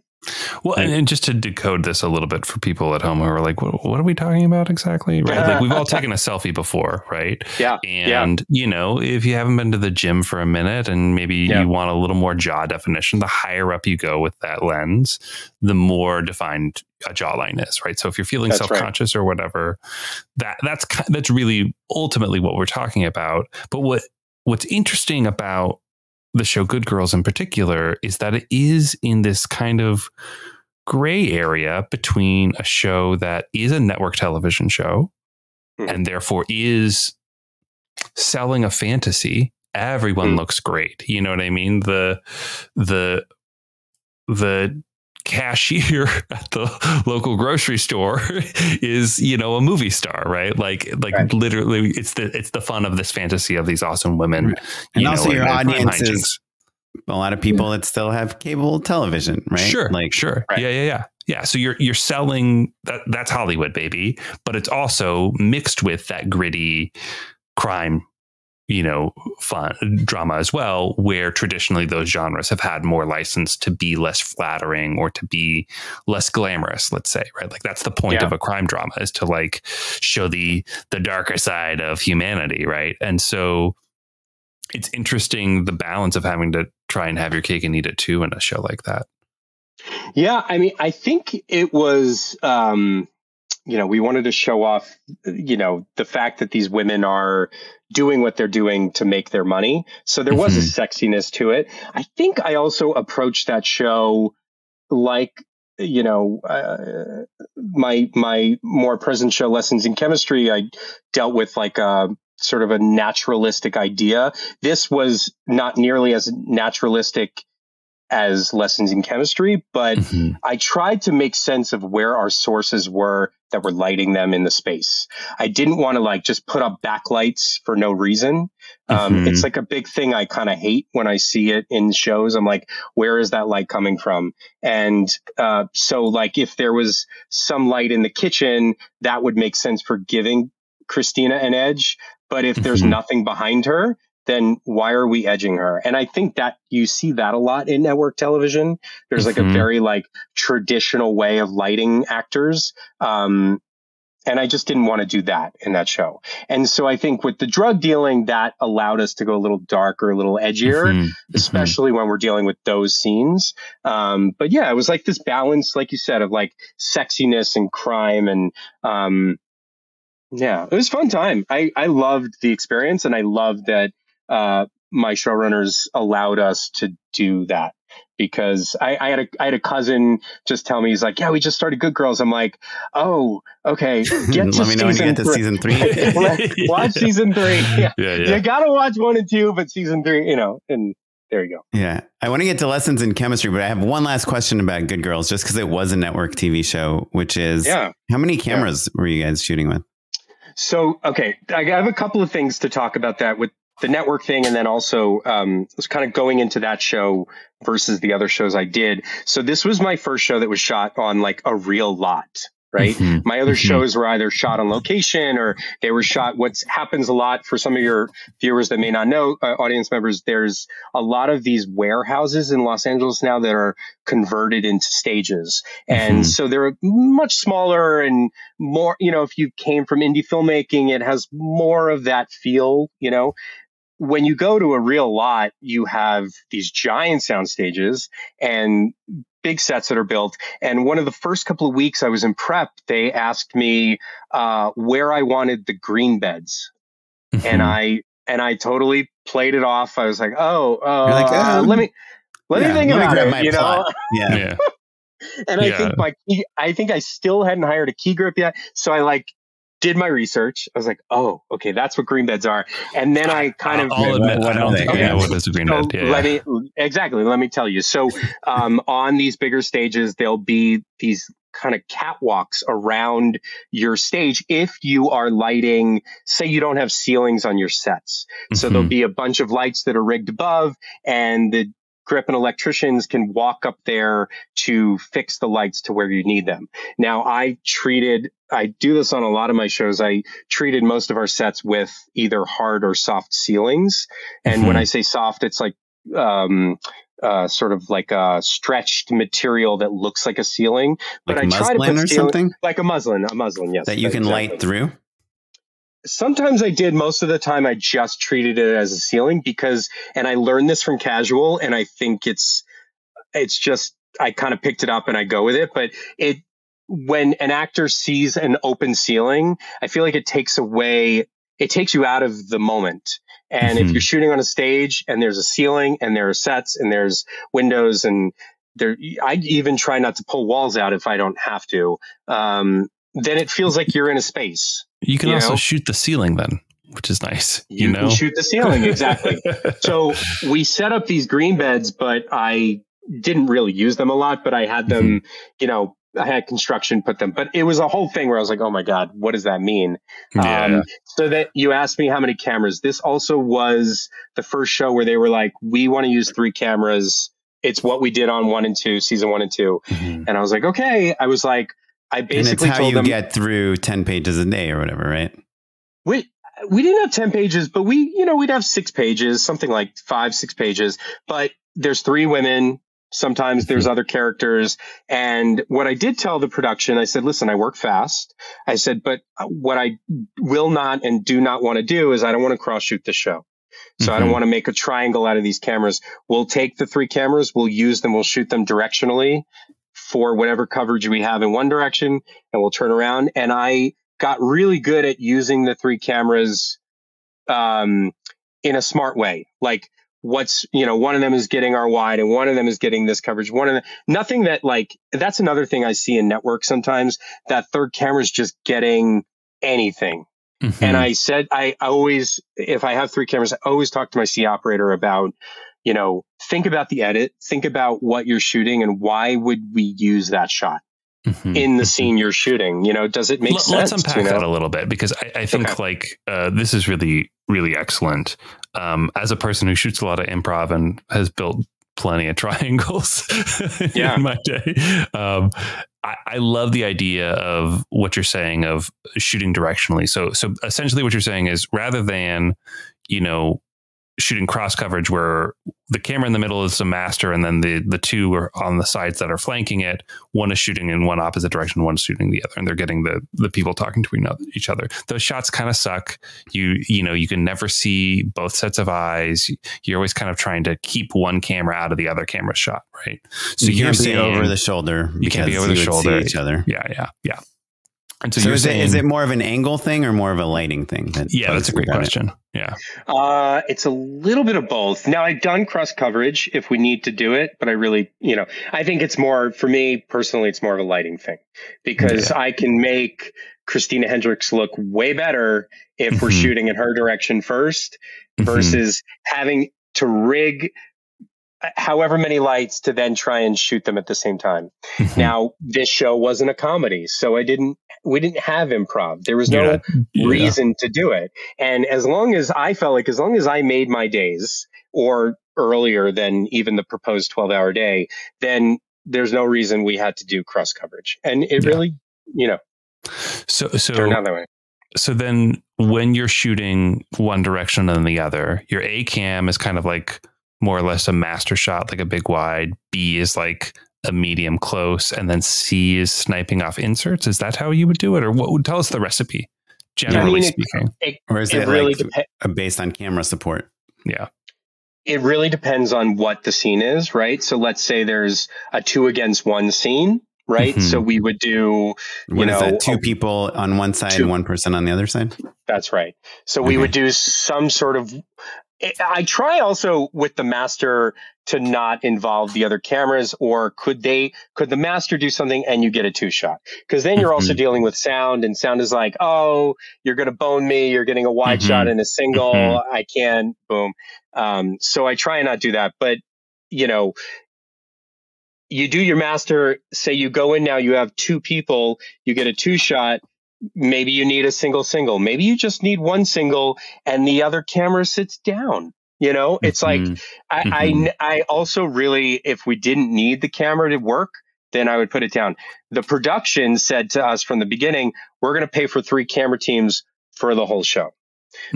well, and just to decode this a little bit for people at home who are like, what are we talking about exactly? Right. Like we've all taken a selfie before, right? Yeah. And, you know, if you haven't been to the gym for a minute and maybe you want a little more jaw definition, the higher up you go with that lens, the more defined a jawline is, right? So if you're feeling self-conscious or whatever, that's really ultimately what we're talking about. But what's interesting about the show Good Girls in particular is that it is in this kind of gray area between a show that is a network television show and therefore is selling a fantasy. Everyone looks great. You know what I mean? The cashier at the local grocery store is, you know, a movie star, right? Like literally it's the fun of this fantasy of these awesome women. Right. And also your audience is a lot of people that still have cable television, right? Sure. Like, sure. Right. Yeah. So you're selling that's Hollywood, baby, but it's also mixed with that gritty crime, you know, fun drama as well, where traditionally those genres have had more license to be less flattering or to be less glamorous, let's say, right? Like that's the point of a crime drama, is to like show the darker side of humanity, right? And so it's interesting the balance of having to try and have your cake and eat it too in a show like that. Yeah, I mean, I think it was you know, we wanted to show off, you know, the fact that these women are doing what they're doing to make their money. So there was a sexiness to it. I think I also approached that show like, you know, my more present show, Lessons in Chemistry, I dealt with like a sort of a naturalistic idea. This was not nearly as naturalistic as Lessons in Chemistry, but I tried to make sense of where our sources were that were lighting them in the space. I didn't want to like just put up backlights for no reason. It's like a big thing I kind of hate when I see it in shows. I'm like, where is that light coming from? And so like if there was some light in the kitchen, that would make sense for giving Christina an edge. But if there's nothing behind her, then why are we edging her? And I think that you see that a lot in network television. There's like a very like traditional way of lighting actors. And I just didn't want to do that in that show. And so I think with the drug dealing, that allowed us to go a little darker, a little edgier, especially when we're dealing with those scenes. But yeah, it was like this balance, like you said, of like sexiness and crime. And yeah, it was a fun time. I loved the experience, and I loved that my showrunners allowed us to do that, because I had a cousin just tell me, he's like, yeah, we just started Good Girls. I'm like, oh, okay. Let me know when you get to season 3. Watch season 3. Yeah. You gotta watch 1 and 2, but season 3, you know, and there you go. Yeah. I want to get to Lessons in Chemistry, but I have one last question about Good Girls, just because it was a network TV show, which is how many cameras were you guys shooting with? So, okay, I have a couple of things to talk about that. With network thing, and then also was kind of going into that show versus the other shows I did. So this was my first show that was shot on like a real lot. Right. Mm-hmm. My other shows were either shot on location or they were shot. What happens a lot for some of your viewers that may not know, audience members, there's a lot of these warehouses in Los Angeles now that are converted into stages. And so they're much smaller and more, you know, if you came from indie filmmaking, it has more of that feel, you know. When you go to a real lot, you have these giant sound stages and big sets that are built. And one of the first couple of weeks I was in prep, they asked me where I wanted the green beds. And I totally played it off. I was like, let me think about it, you know? Yeah. And I think I still hadn't hired a key grip yet. So I like did my research. I was like, oh, okay, that's what green beds are. And then I kind of... I'll admit, I don't think I know what is a green bed. Let me tell you. So on these bigger stages, there'll be these kind of catwalks around your stage if you are lighting, say you don't have ceilings on your sets. So there'll be a bunch of lights that are rigged above, and the grip and electricians can walk up there to fix the lights to where you need them. Now, I do this on a lot of my shows. I treated most of our sets with either hard or soft ceilings. And when I say soft, it's like sort of like a stretched material that looks like a ceiling. But like I try to put or something? Like a muslin, yes. That you can light through? Sometimes I did. Most of the time I just treated it as a ceiling and I learned this from Casual, and I think it's just, I kind of picked it up and I go with it. But when an actor sees an open ceiling, I feel like it takes you out of the moment. And if you're shooting on a stage and there's a ceiling and there are sets and there's windows and I even try not to pull walls out if I don't have to. Then it feels like you're in a space. You can also shoot the ceiling then, which is nice. You can shoot the ceiling, exactly. So we set up these green beds, but I didn't really use them a lot, but I had them, I had construction put them, but it was a whole thing where I was like, oh my God, what does that mean? So that you asked me how many cameras. This also was the first show where they were like, we want to use 3 cameras. It's what we did on 1 and 2, season 1 and 2. And I was like, okay. I was like, I basically told them, and it's how you get through 10 pages a day or whatever, right? We didn't have 10 pages, but we'd have 6 pages, something like 5-6 pages, but there's 3 women. Sometimes there's other characters. And what I did tell the production, I said, listen, I work fast. I said, but what I will not and do not want to do is I don't want to cross shoot the show. So I don't want to make a triangle out of these cameras. We'll take the 3 cameras, we'll use them, we'll shoot them directionally for whatever coverage we have in one direction, and we'll turn around. And I got really good at using the 3 cameras in a smart way. Like one of them is getting our wide and one of them is getting this coverage. Nothing that that's another thing I see in network sometimes, that third camera is just getting anything. And I said, I always, if I have 3 cameras, I always talk to my C operator about, think about the edit, think about what you're shooting and why would we use that shot in the scene you're shooting? Does it make sense? Let's unpack that a little bit, because I think this is really, really excellent. As a person who shoots a lot of improv and has built plenty of triangles in my day, I love the idea of what you're saying of shooting directionally. So essentially what you're saying is, rather than, shooting cross coverage where the camera in the middle is the master and then the 2 are on the sides that are flanking it, one is shooting in one opposite direction, one's shooting the other, and they're getting the people talking to each other. Those shots kind of suck. You can never see both sets of eyes. You're always kind of trying to keep one camera out of the other camera's shot, right? So you're saying over the shoulder. You can't be over the shoulder. See each other. Yeah. And so is it more of an angle thing or more of a lighting thing? That's a great question. Yeah. It's a little bit of both. Now, I've done cross coverage if we need to do it, but I really, I think it's more, for me personally, it's more of a lighting thing, because I can make Christina Hendricks look way better if we're shooting in her direction first versus having to rig however many lights to then try and shoot them at the same time. Now, this show wasn't a comedy, so we didn't have improv. There was no reason to do it. And as long as I made my days, or earlier than even the proposed 12-hour day, then there's no reason we had to do cross coverage. And it really, so turned out that way. So then when you're shooting one direction and the other, your A cam is kind of like more or less a master shot, like a big wide. B is like a medium close, and then C is sniping off inserts. Is that how you would do it? Or what would tell us the recipe, generally speaking? Or is it really based on camera support? Yeah. It really depends on what the scene is, right? So let's say there's a 2-against-1 scene, right? So we would do, is that 2 people on one side and 1 person on the other side? That's right. So we would do some sort of, I try also with the master to not involve the other cameras, or could the master do something and you get a 2-shot? Because then you're also dealing with sound, and sound is like, oh, you're going to bone me. You're getting a wide shot and a single. I can't, boom. So I try and not do that. But, you do your master, say you go in now, you have 2 people, you get a 2-shot. Maybe you need a single. Maybe you just need 1 single and the other camera sits down. It's like, I also really, if we didn't need the camera to work, then I would put it down. The production said to us from the beginning, we're going to pay for 3 camera teams for the whole show.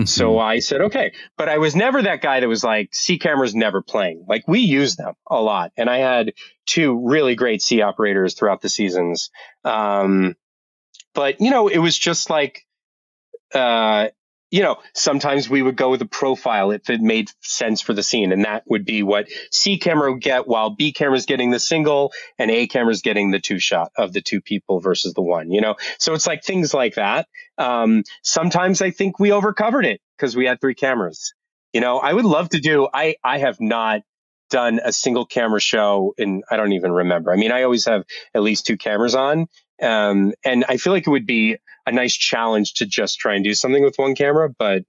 So I said, okay, but I was never that guy that was like, C cameras never playing. Like, we use them a lot. And I had 2 really great C operators throughout the seasons. But, it was just like, sometimes we would go with a profile if it made sense for the scene. And that would be what C camera would get, while B camera is getting the single and A camera is getting the 2-shot of the 2 people versus the 1, So it's like things like that. Sometimes I think we overcovered it because we had 3 cameras. I would love to do, I have not done a single camera show and I don't even remember. I mean, I always have at least 2 cameras on. And I feel like it would be a nice challenge to just try and do something with 1 camera, but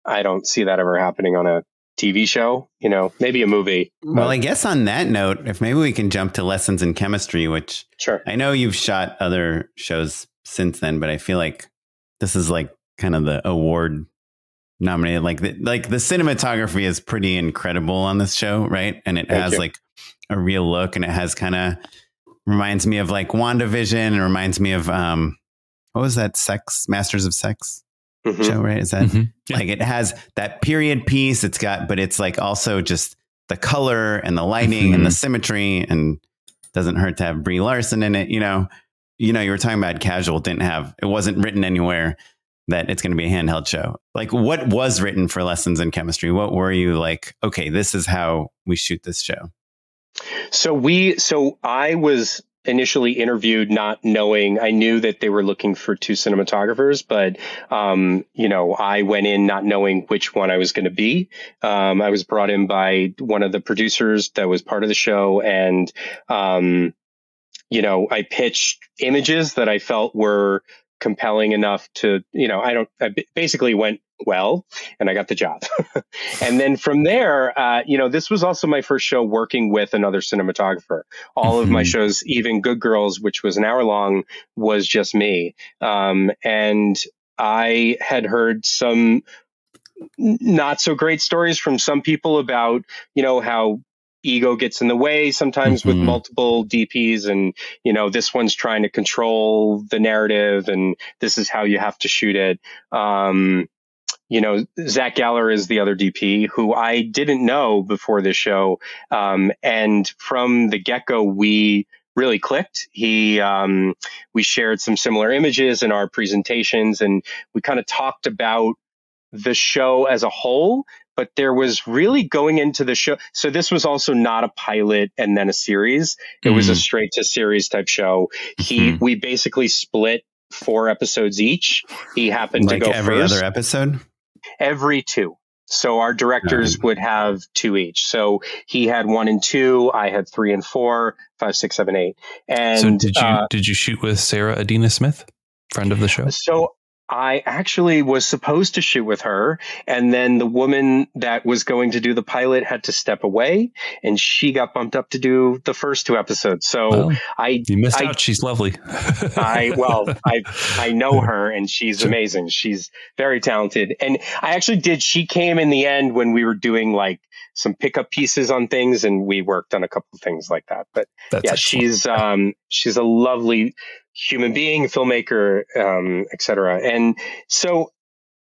I don't see that ever happening on a TV show, maybe a movie. Well, I guess on that note, if maybe we can jump to Lessons in Chemistry, which I know you've shot other shows since then, but I feel like this is like kind of the award nominated, like the cinematography is pretty incredible on this show. Right. And it has like a real look, and it has reminds me of like WandaVision, and reminds me of, what was that Masters of Sex show, right? Is that like, it has that period piece but it's like also just the color and the lighting and the symmetry, and doesn't hurt to have Brie Larson in it. You were talking about casual, it wasn't written anywhere that it's going to be a handheld show. Like, what was written for Lessons in Chemistry? What were you like, okay, this is how we shoot this show? So I was initially interviewed not knowing, I knew that they were looking for 2 cinematographers, but, I went in not knowing which one I was going to be. I was brought in by one of the producers that was part of the show. And, I pitched images that I felt were compelling enough to, I basically went well, and I got the job. And then from there, this was also my first show working with another cinematographer. All of my shows, even Good Girls, which was an hour long, was just me. And I had heard some not so great stories from some people about, how ego gets in the way sometimes with multiple DPs, and this one's trying to control the narrative, and this is how you have to shoot it. Zach Galler is the other DP who I didn't know before this show, and from the get-go we really clicked. We shared some similar images in our presentations, and we kind of talked about the show as a whole. But there was really going into the show. So this was also not a pilot and then a series. It was a straight to series type show. We basically split 4 episodes each. He happened to go every first. Other episode? Every 2. So our directors would have 2 each. So he had 1 and 2. I had 3 and 4, 5, 6, 7, 8. And so did you shoot with Sarah Adina Smith, friend of the show? So I actually was supposed to shoot with her, and then the woman that was going to do the pilot had to step away, and she got bumped up to do the first 2 episodes. So you missed out. She's lovely. I know her, and she's amazing. She's very talented. And I actually did. She came in the end when we were doing like some pickup pieces on things, and we worked on a couple of things like that. But yeah, excellent. She's a lovely human being, filmmaker, et cetera. And so,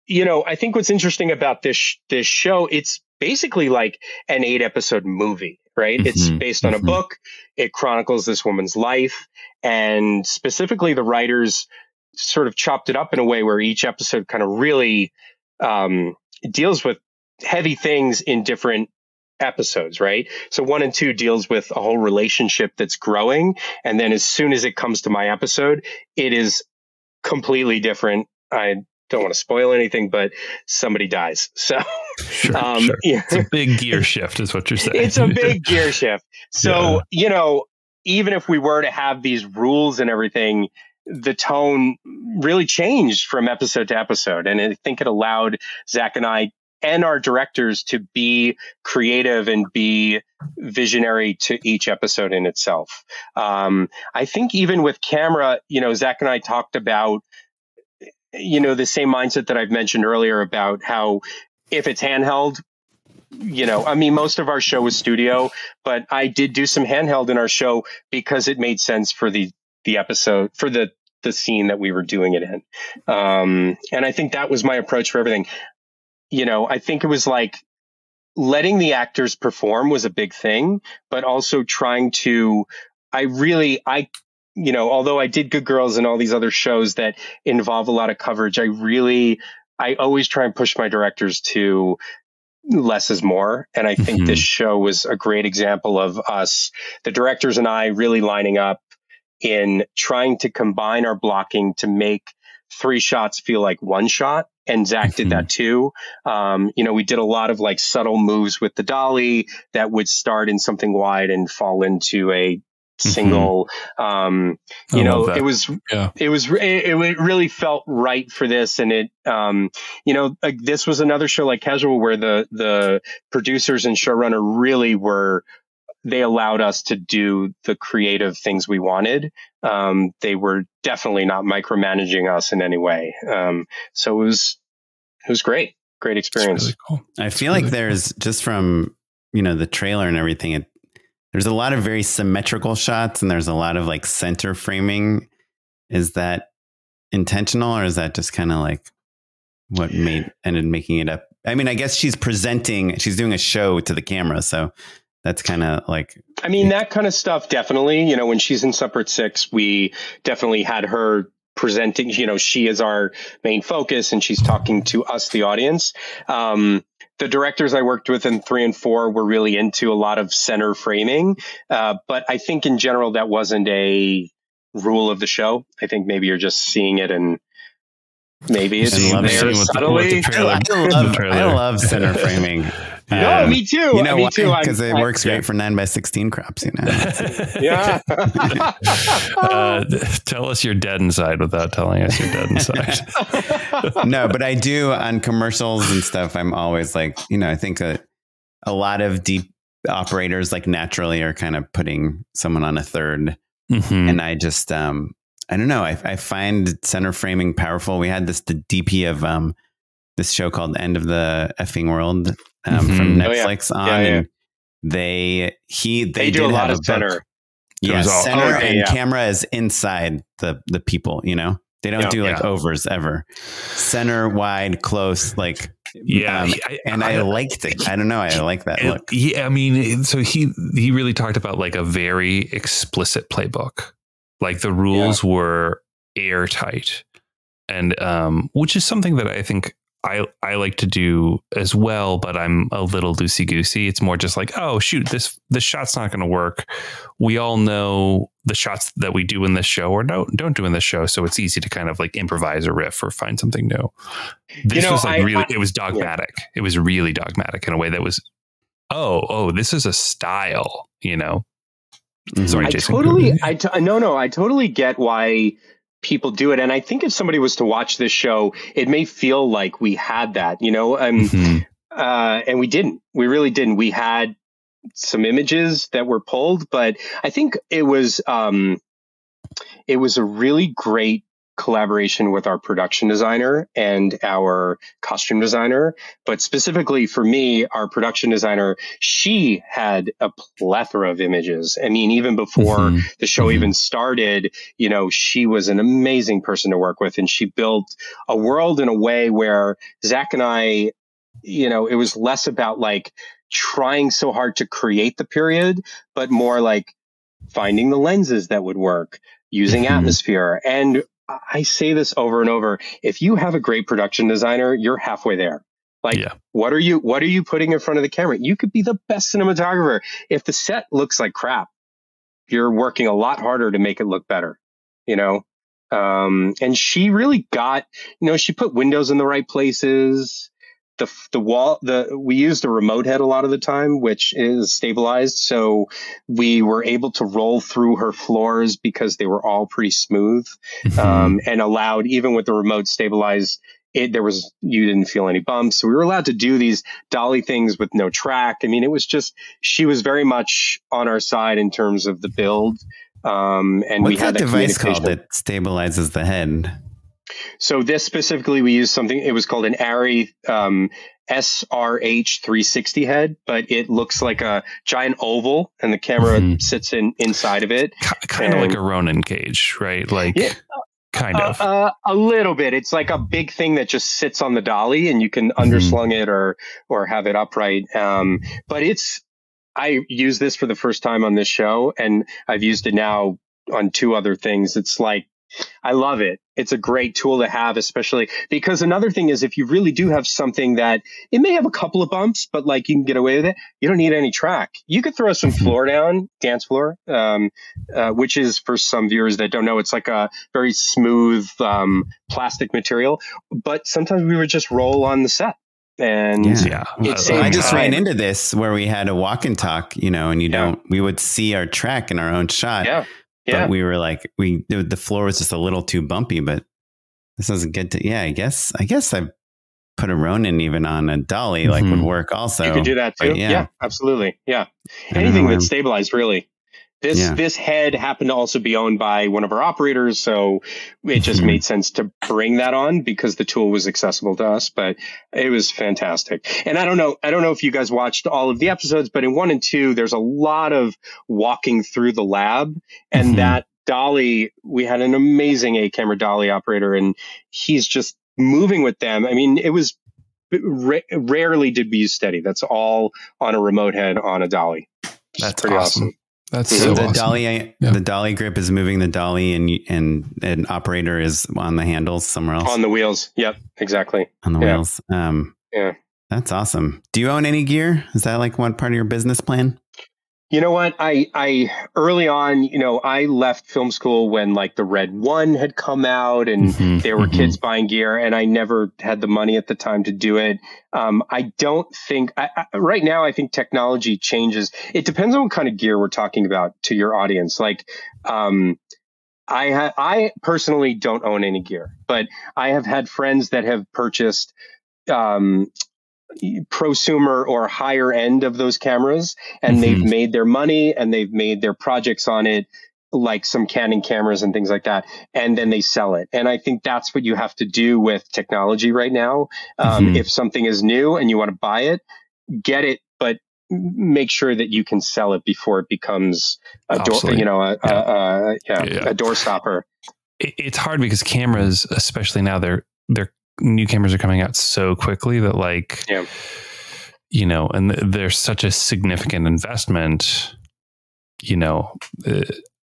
you know, I think what's interesting about this show, it's basically like an 8-episode movie, right? Mm-hmm. It's based on a book. It chronicles this woman's life, and specifically the writers sort of chopped it up in a way where each episode kind of really deals with heavy things in different episodes, right? So 1 and 2 deals with a whole relationship that's growing. And then as soon as it comes to my episode, it is completely different. I don't want to spoil anything, but somebody dies. So sure. Yeah. It's a big gear shift is what you're saying. It's a big gear shift. So, you know, even if we were to have these rules and everything, the tone really changed from episode to episode. And I think it allowed Zach and I and our directors to be creative and be visionary to each episode in itself. I think even with camera, you know, Zach and I talked about, you know, the same mindset that I've mentioned earlier about how if it's handheld, you know, I mean, most of our show was studio, but I did do some handheld in our show because it made sense for the episode, for the scene that we were doing it in. And I think that was my approach for everything. You know, I think it was like letting the actors perform was a big thing, but also trying to, you know, although I did Good Girls and all these other shows that involve a lot of coverage, I always try and push my directors to less is more. And I think this show was a great example of us, the directors and I, really lining up in trying to combine our blocking to make 3 shots feel like 1 shot. And Zach did that too. You know, we did a lot of like subtle moves with the dolly that would start in something wide and fall into a single. You know, it really felt right for this. And it, you know, this was another show like Casual where the producers and showrunner really they allowed us to do the creative things we wanted. They were definitely not micromanaging us in any way. So it was great experience. Really cool. I feel like there's just from, you know, the trailer and everything, there's a lot of very symmetrical shots and there's a lot of like center framing. Is that intentional or is that just kind of like what ended making it up? I mean, I guess she's doing a show to the camera. So that's kind of like, I mean, that kind of stuff. Definitely. You know, when she's in Separate Six, we definitely had her presenting, you know, she is our main focus and she's talking to us, the audience. The directors I worked with in 3 and 4 were really into a lot of center framing. But I think in general, that wasn't a rule of the show. I think maybe you're just seeing it and maybe it's there subtly. I love center framing. No, me too. You know, me too. Because it works great for 9:16 crops. You know. Yeah. Tell us you're dead inside without telling us you're dead inside. No, but I do on commercials and stuff. I'm always like, you know, I think a lot of deep operators like naturally are kind of putting someone on a third, and I just I don't know. I find center framing powerful. We had the DP of this show called End of the Effing World. From Netflix and they do a lot of center. Yeah, center and camera is inside the people, you know. They don't do like overs ever. Center, wide, close, like I liked it. I don't know. I like that look. Yeah, I mean, so he really talked about like a very explicit playbook. Like the rules were airtight, and which is something that I think I like to do as well, but I'm a little loosey-goosey. It's more just like, oh, shoot, this shot's not going to work. We all know the shots that we do in this show or don't do in this show. So it's easy to kind of like improvise a riff or find something new. This was like it was dogmatic. It was really dogmatic in a way that was, oh, this is a style, you know? Sorry, Jason. I totally get why people do it. And I think if somebody was to watch this show, it may feel like we had that, you know, and we didn't. We really didn't. We had some images that were pulled, but I think it was a really great collaboration with our production designer and our costume designer. But specifically for me, our production designer, she had a plethora of images. I mean, even before the show even started, you know, she was an amazing person to work with. And she built a world in a way where Zach and I, you know, it was less about like trying so hard to create the period, but more like finding the lenses that would work, using atmosphere. And I say this over and over. If you have a great production designer, you're halfway there. Like, what are you putting in front of the camera? You could be the best cinematographer. If the set looks like crap, you're working a lot harder to make it look better, you know? And she really got, you know, she put windows in the right places. We used a remote head a lot of the time, which is stabilized. So we were able to roll through her floors because they were all pretty smooth, and allowed, even with the remote stabilized, you didn't feel any bumps. So we were allowed to do these dolly things with no track. I mean, it was just, she was very much on our side in terms of the build. And what's that device called that stabilizes the head? So this specifically, we used something, it was called an Arri SRH 360 head, but it looks like a giant oval and the camera sits inside of it. Kind of like a Ronin cage, right? Like kind of. A little bit. It's like a big thing that just sits on the dolly and you can underslung it or have it upright. But I used this for the first time on this show, and I've used it now on 2 other things. It's like, I love it. It's a great tool to have, especially because another thing is if you really do have something that it may have a couple of bumps, but like you can get away with it, you don't need any track. You could throw some floor down, dance floor, which is, for some viewers that don't know, it's like a very smooth plastic material. But sometimes we would just roll on the set. And I just ran into this where we had a walk and talk, you know, and we would see our track in our own shot. But we were like, the floor was just a little too bumpy, but this doesn't get to, I guess I put a Ronin even on a dolly, like would work also. You could do that too. But yeah, absolutely. Yeah. Anything that's stabilized, really. This head happened to also be owned by one of our operators, so it just made sense to bring that on because the tool was accessible to us. But it was fantastic. And I don't know if you guys watched all of the episodes, but in 1 and 2, there's a lot of walking through the lab, and that dolly, we had an amazing 8-camera dolly operator, and he's just moving with them. I mean, it was rarely did we use steady. That's all on a remote head on a dolly. That's pretty awesome. That's so the awesome. dolly. The dolly grip is moving the dolly, and an operator is on the handles somewhere else. On the wheels. Yep, exactly. On the wheels. That's awesome. Do you own any gear? Is that like one part of your business plan? You know what? I early on, you know, I left film school when like the Red One had come out and there were kids buying gear, and I never had the money at the time to do it. I don't think right now, I think technology changes. It depends on what kind of gear we're talking about to your audience. Like, I personally don't own any gear, but I have had friends that have purchased, prosumer or higher end of those cameras, and they've made their money and they've made their projects on it, like some Canon cameras and things like that, and then they sell it. And I think that's what you have to do with technology right now. If something is new and you want to buy it, get it, but make sure that you can sell it before it becomes a door, you know, a door stopper. It's hard because cameras, especially now, they're new cameras are coming out so quickly that, like, you know, and there's such a significant investment, you know,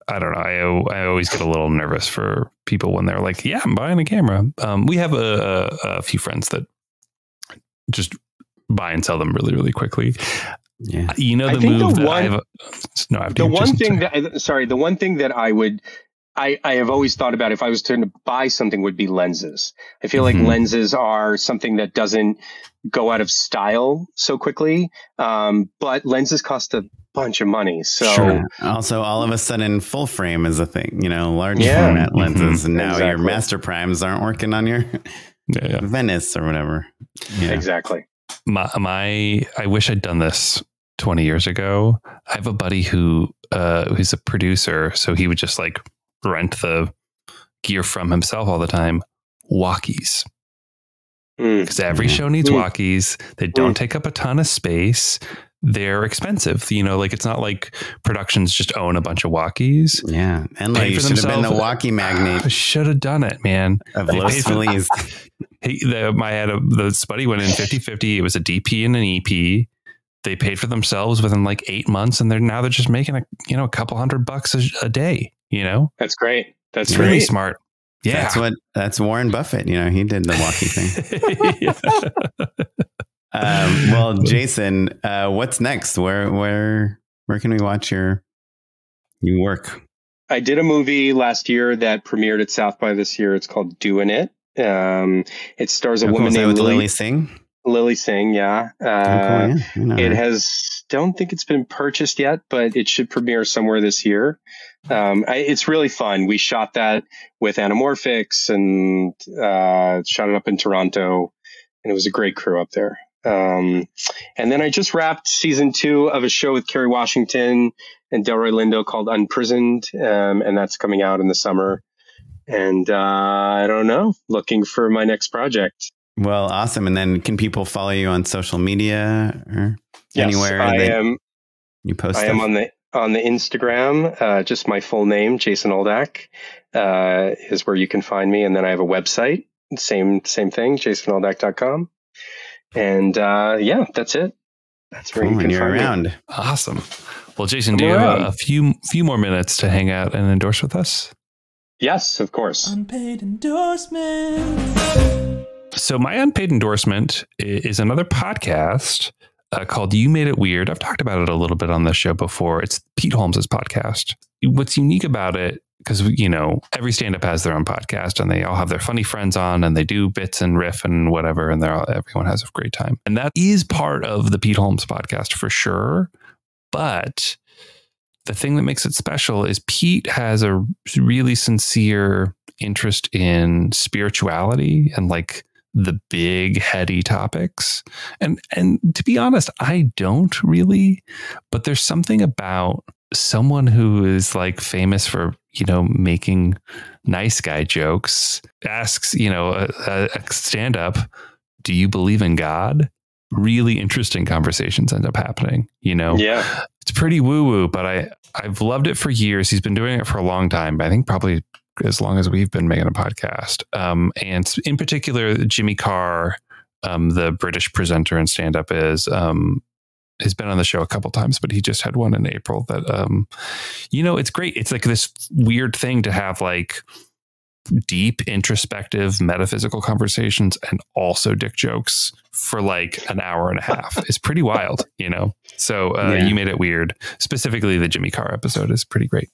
I don't know. I always get a little nervous for people when they're like, yeah, I'm buying a camera. We have a few friends that just buy and sell them really, really quickly. Yeah. You know, the one thing that I would I have always thought about if I was to buy something would be lenses. I feel like lenses are something that doesn't go out of style so quickly. But lenses cost a bunch of money. So sure. Also, all of a sudden, full frame is a thing, large format lenses. And now your master primes aren't working on your Venice or whatever. Yeah. Exactly. I wish I'd done this 20 years ago. I have a buddy who's a producer. So he would just like rent the gear from himself all the time. Walkies. Because every show needs walkies. They don't take up a ton of space. They're expensive. Like it's not like productions just own a bunch of walkies. Yeah. And like you should have been the walkie magnate. I should have done it, man. Of Los Feliz. The buddy went in 50-50. It was a DP and an EP. They paid for themselves within like 8 months, and they're just making a couple $100 a day. That's great. That's really great. Smart. Yeah, that's Warren Buffett. He did the walkie thing. Well, Jason, what's next? Where can we watch your work? I did a movie last year that premiered at South by this year. It's called Doing It. It stars a woman named Lily Singh. Lily Singh, yeah. Don't think it's been purchased yet, but it should premiere somewhere this year. It's really fun. We shot that with Anamorphics and shot it up in Toronto, and it was a great crew up there. And then I just wrapped season 2 of a show with Kerry Washington and Delroy Lindo called Unprisoned, and that's coming out in the summer. And I don't know, looking for my next project. Well, awesome. And then can people follow you on social media or anywhere? You post stuff? I am on the Instagram. Just my full name, Jason Oldak, is where you can find me. And then I have a website, same thing, jasonoldak.com. And that's it. That's where you can find around. me. Awesome. Well, Jason, do you have a few more minutes to hang out and endorse with us? Yes, of course. Unpaid endorsement. So my unpaid endorsement is another podcast called You Made It Weird. I've talked about it a little bit on the show before. It's Pete Holmes's podcast. What's unique about it, because every stand-up has their own podcast, and they all have their funny friends on, and they do bits and riff and whatever, and everyone has a great time. And that is part of the Pete Holmes podcast for sure. But the thing that makes it special is Pete has a really sincere interest in spirituality and like the big heady topics. And to be honest, I don't really, but there's something about someone who is like famous for, making nice guy jokes, asks, a stand up, do you believe in God? Really interesting conversations end up happening, Yeah. It's pretty woo woo, but I've loved it for years. He's been doing it for a long time, but I think probably as long as we've been making a podcast. And in particular, Jimmy Carr, the British presenter and stand-up has been on the show a couple times, but he just had one in April that, it's great. It's like this weird thing to have like deep, introspective, metaphysical conversations and also dick jokes for like an hour and a half. It's pretty wild, So You Made It Weird. Specifically, the Jimmy Carr episode is pretty great.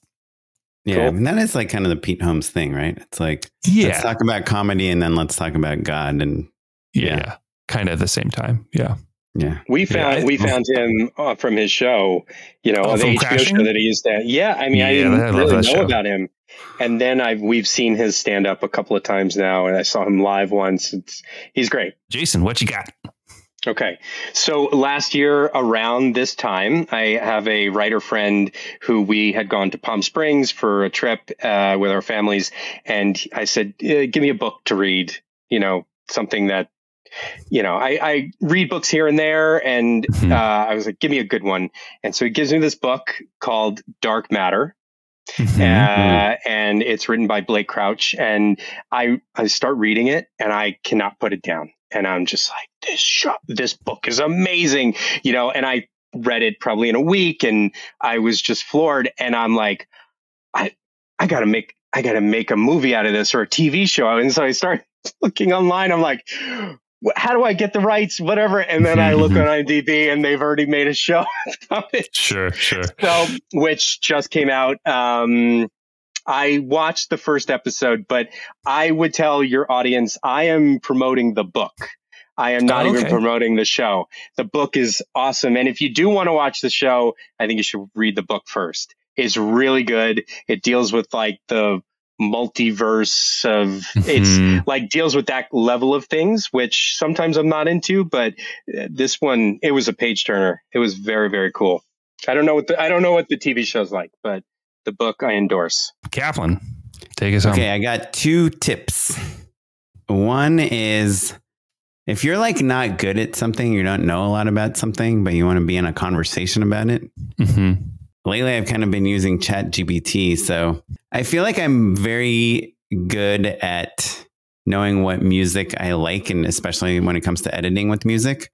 Yeah, cool. And that is like kind of the Pete Holmes thing, right? It's like, let's talk about comedy and then let's talk about God. And kind of at the same time. Yeah. Yeah. We found him from his show, on the HBO Crashing? show that he used to. Yeah. I mean, I didn't really know about him. And then we've seen his stand up a couple of times now, and I saw him live once. He's great. Jason, what you got? Okay. So last year around this time, I have a writer friend who we had gone to Palm Springs for a trip with our families. And I said, give me a book to read, something that, I read books here and there. And I was like, give me a good one. And so he gives me this book called Dark Matter. And it's written by Blake Crouch. And I start reading it and I cannot put it down. And I'm just like, this book is amazing, and I read it probably in a week and I was just floored. And I'm like, I gotta make a movie out of this or a TV show. And so I start looking online. I'm like, how do I get the rights? Whatever. And then I look on IMDb and they've already made a show about it. Sure. So, which just came out I watched the first episode, but I would tell your audience, I am promoting the book. I am not even promoting the show. The book is awesome. And if you do want to watch the show, I think you should read the book first. It's really good. It deals with like the multiverse of it's like deals with that level of things, which sometimes I'm not into, but this one, it was a page turner. It was very, very cool. I don't know what the TV show's like, but the book I endorse. Kaplan, take us home. Okay, I got 2 tips. One is if you're like not good at something, you don't know a lot about something, but you want to be in a conversation about it. Lately, I've kind of been using ChatGPT. So I feel like I'm very good at knowing what music I like, and especially when it comes to editing with music.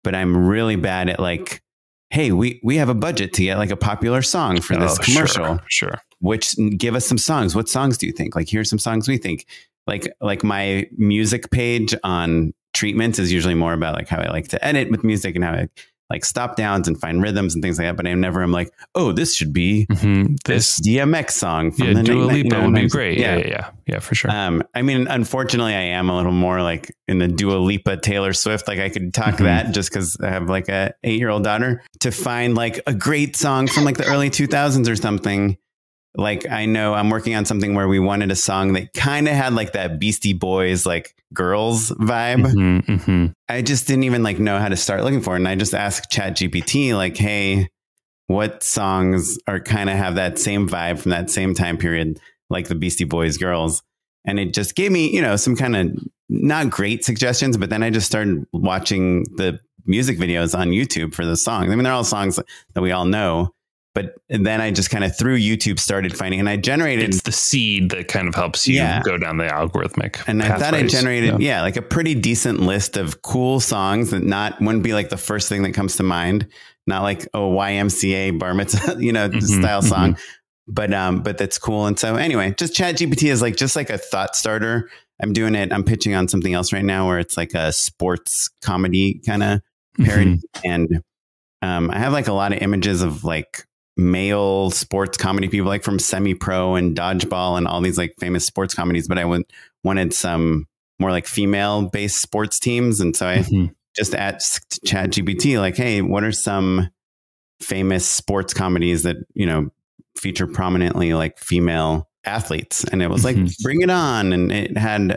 But I'm really bad at like, hey, we have a budget to get like a popular song for this commercial. Sure. Which give us some songs. What songs do you think? Like, here's some songs we think. Like my music page on Treatments is usually more about like how I like to edit with music and how I like stop downs and find rhythms and things like that. But I never am like, oh, this should be this DMX song from the Dua Lipa would be great. Yeah, for sure. I mean, unfortunately, I am a little more like in the Dua Lipa, Taylor Swift. Like I could talk that just because I have like a 8-year-old daughter. To find like a great song from like the early 2000s or something. Like I know I'm working on something where we wanted a song that kind of had like that Beastie Boys, like girls vibe. I just didn't even like know how to start looking for it. And I just asked ChatGPT like, hey, what songs are kind of have that same vibe from that same time period, like the Beastie Boys girls. And it just gave me, you know, some kind of not great suggestions, but then I just started watching the music videos on YouTube for the songs. I mean, they're all songs that we all know. But then I just kind of through YouTube started finding, and I generated. It's the seed that kind of helps you go down the algorithmic. And I thought I generated, like a pretty decent list of cool songs that wouldn't be like the first thing that comes to mind. Not like a YMCA bar mitzvah, style song, but that's cool. And so anyway, just ChatGPT is like just like a thought starter. I'm doing it. I'm pitching on something else right now where it's like a sports comedy kind of parody, and I have like a lot of images of like male sports comedy people, like from Semi-Pro and Dodgeball and all these like famous sports comedies, but I wanted some more like female based sports teams. And so I just asked ChatGPT like, hey, what are some famous sports comedies that, feature prominently like female athletes? And it was like, Bring It On. And it had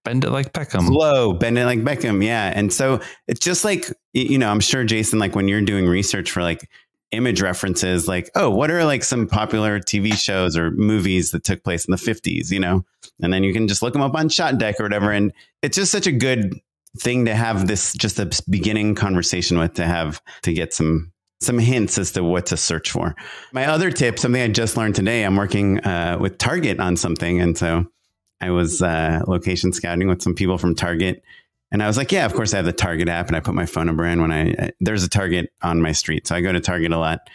Bend It Like Beckham. Flow, Bend It Like Beckham. Yeah. And so it's just like, I'm sure, Jason, like when you're doing research for like image references, like, oh, what are like some popular TV shows or movies that took place in the 50s, and then you can just look them up on Shot Deck or whatever. And it's just such a good thing to have this, just a beginning conversation with, to get some hints as to what to search for. My other tip, something I just learned today, I'm working with Target on something. And so I was location scouting with some people from Target. And I was like, yeah, of course I have the Target app, and I put my phone number in when there's a Target on my street. So I go to Target a lot,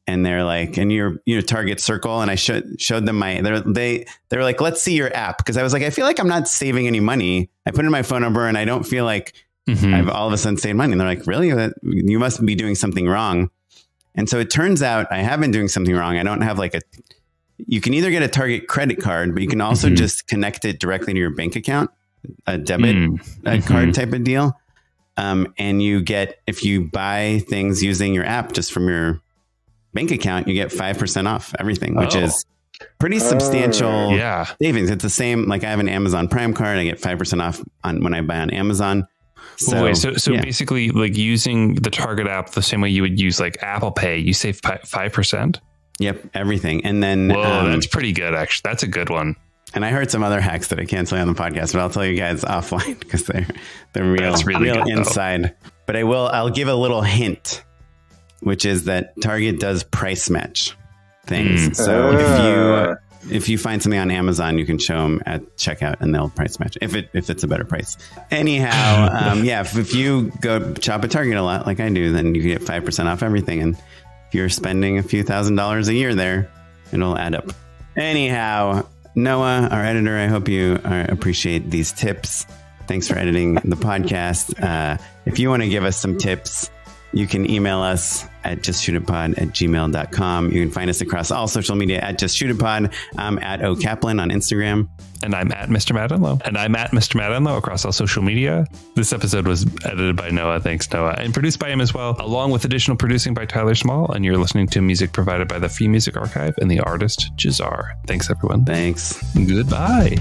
and they're like, and you're Target Circle. And I showed them they were like, let's see your app. Cause I was like, I feel like I'm not saving any money. I put in my phone number and I don't feel like I've all of a sudden saved money. And they're like, really? You must be doing something wrong. And so it turns out I have been doing something wrong. I don't have like you can either get a Target credit card, but you can also just connect it directly to your bank account. A debit card type of deal. And you get, if you buy things using your app just from your bank account, you get 5% off everything, which is pretty substantial savings. It's the same, like I have an Amazon Prime card. I get 5% off when I buy on Amazon. So basically like using the Target app the same way you would use like Apple Pay, you save 5%. Yep. Everything. And then, that's pretty good. Actually, that's a good one. And I heard some other hacks that I can't tell you on the podcast, but I'll tell you guys offline because they're real good, inside. Though. But I'll give a little hint, which is that Target does price match things. So if you find something on Amazon, you can show them at checkout and they'll price match if it's a better price. Anyhow, if you go shop at Target a lot like I do, then you get 5% off everything. And if you're spending a few $1,000s a year there, it'll add up. Anyhow, Noah, our editor, I hope you appreciate these tips. Thanks for editing the podcast. If you want to give us some tips, You can email us at justshootitpod@gmail.com. You can find us across all social media at justshootitpod. I'm at OKaplan on Instagram. And I'm at Mr. Matt Enlow. And I'm at Mr. Matt Enlow across all social media. This episode was edited by Noah. Thanks, Noah. And produced by him as well, along with additional producing by Tyler Small. And you're listening to music provided by the Free Music Archive and the artist Jazar. Thanks, everyone. Thanks. Goodbye.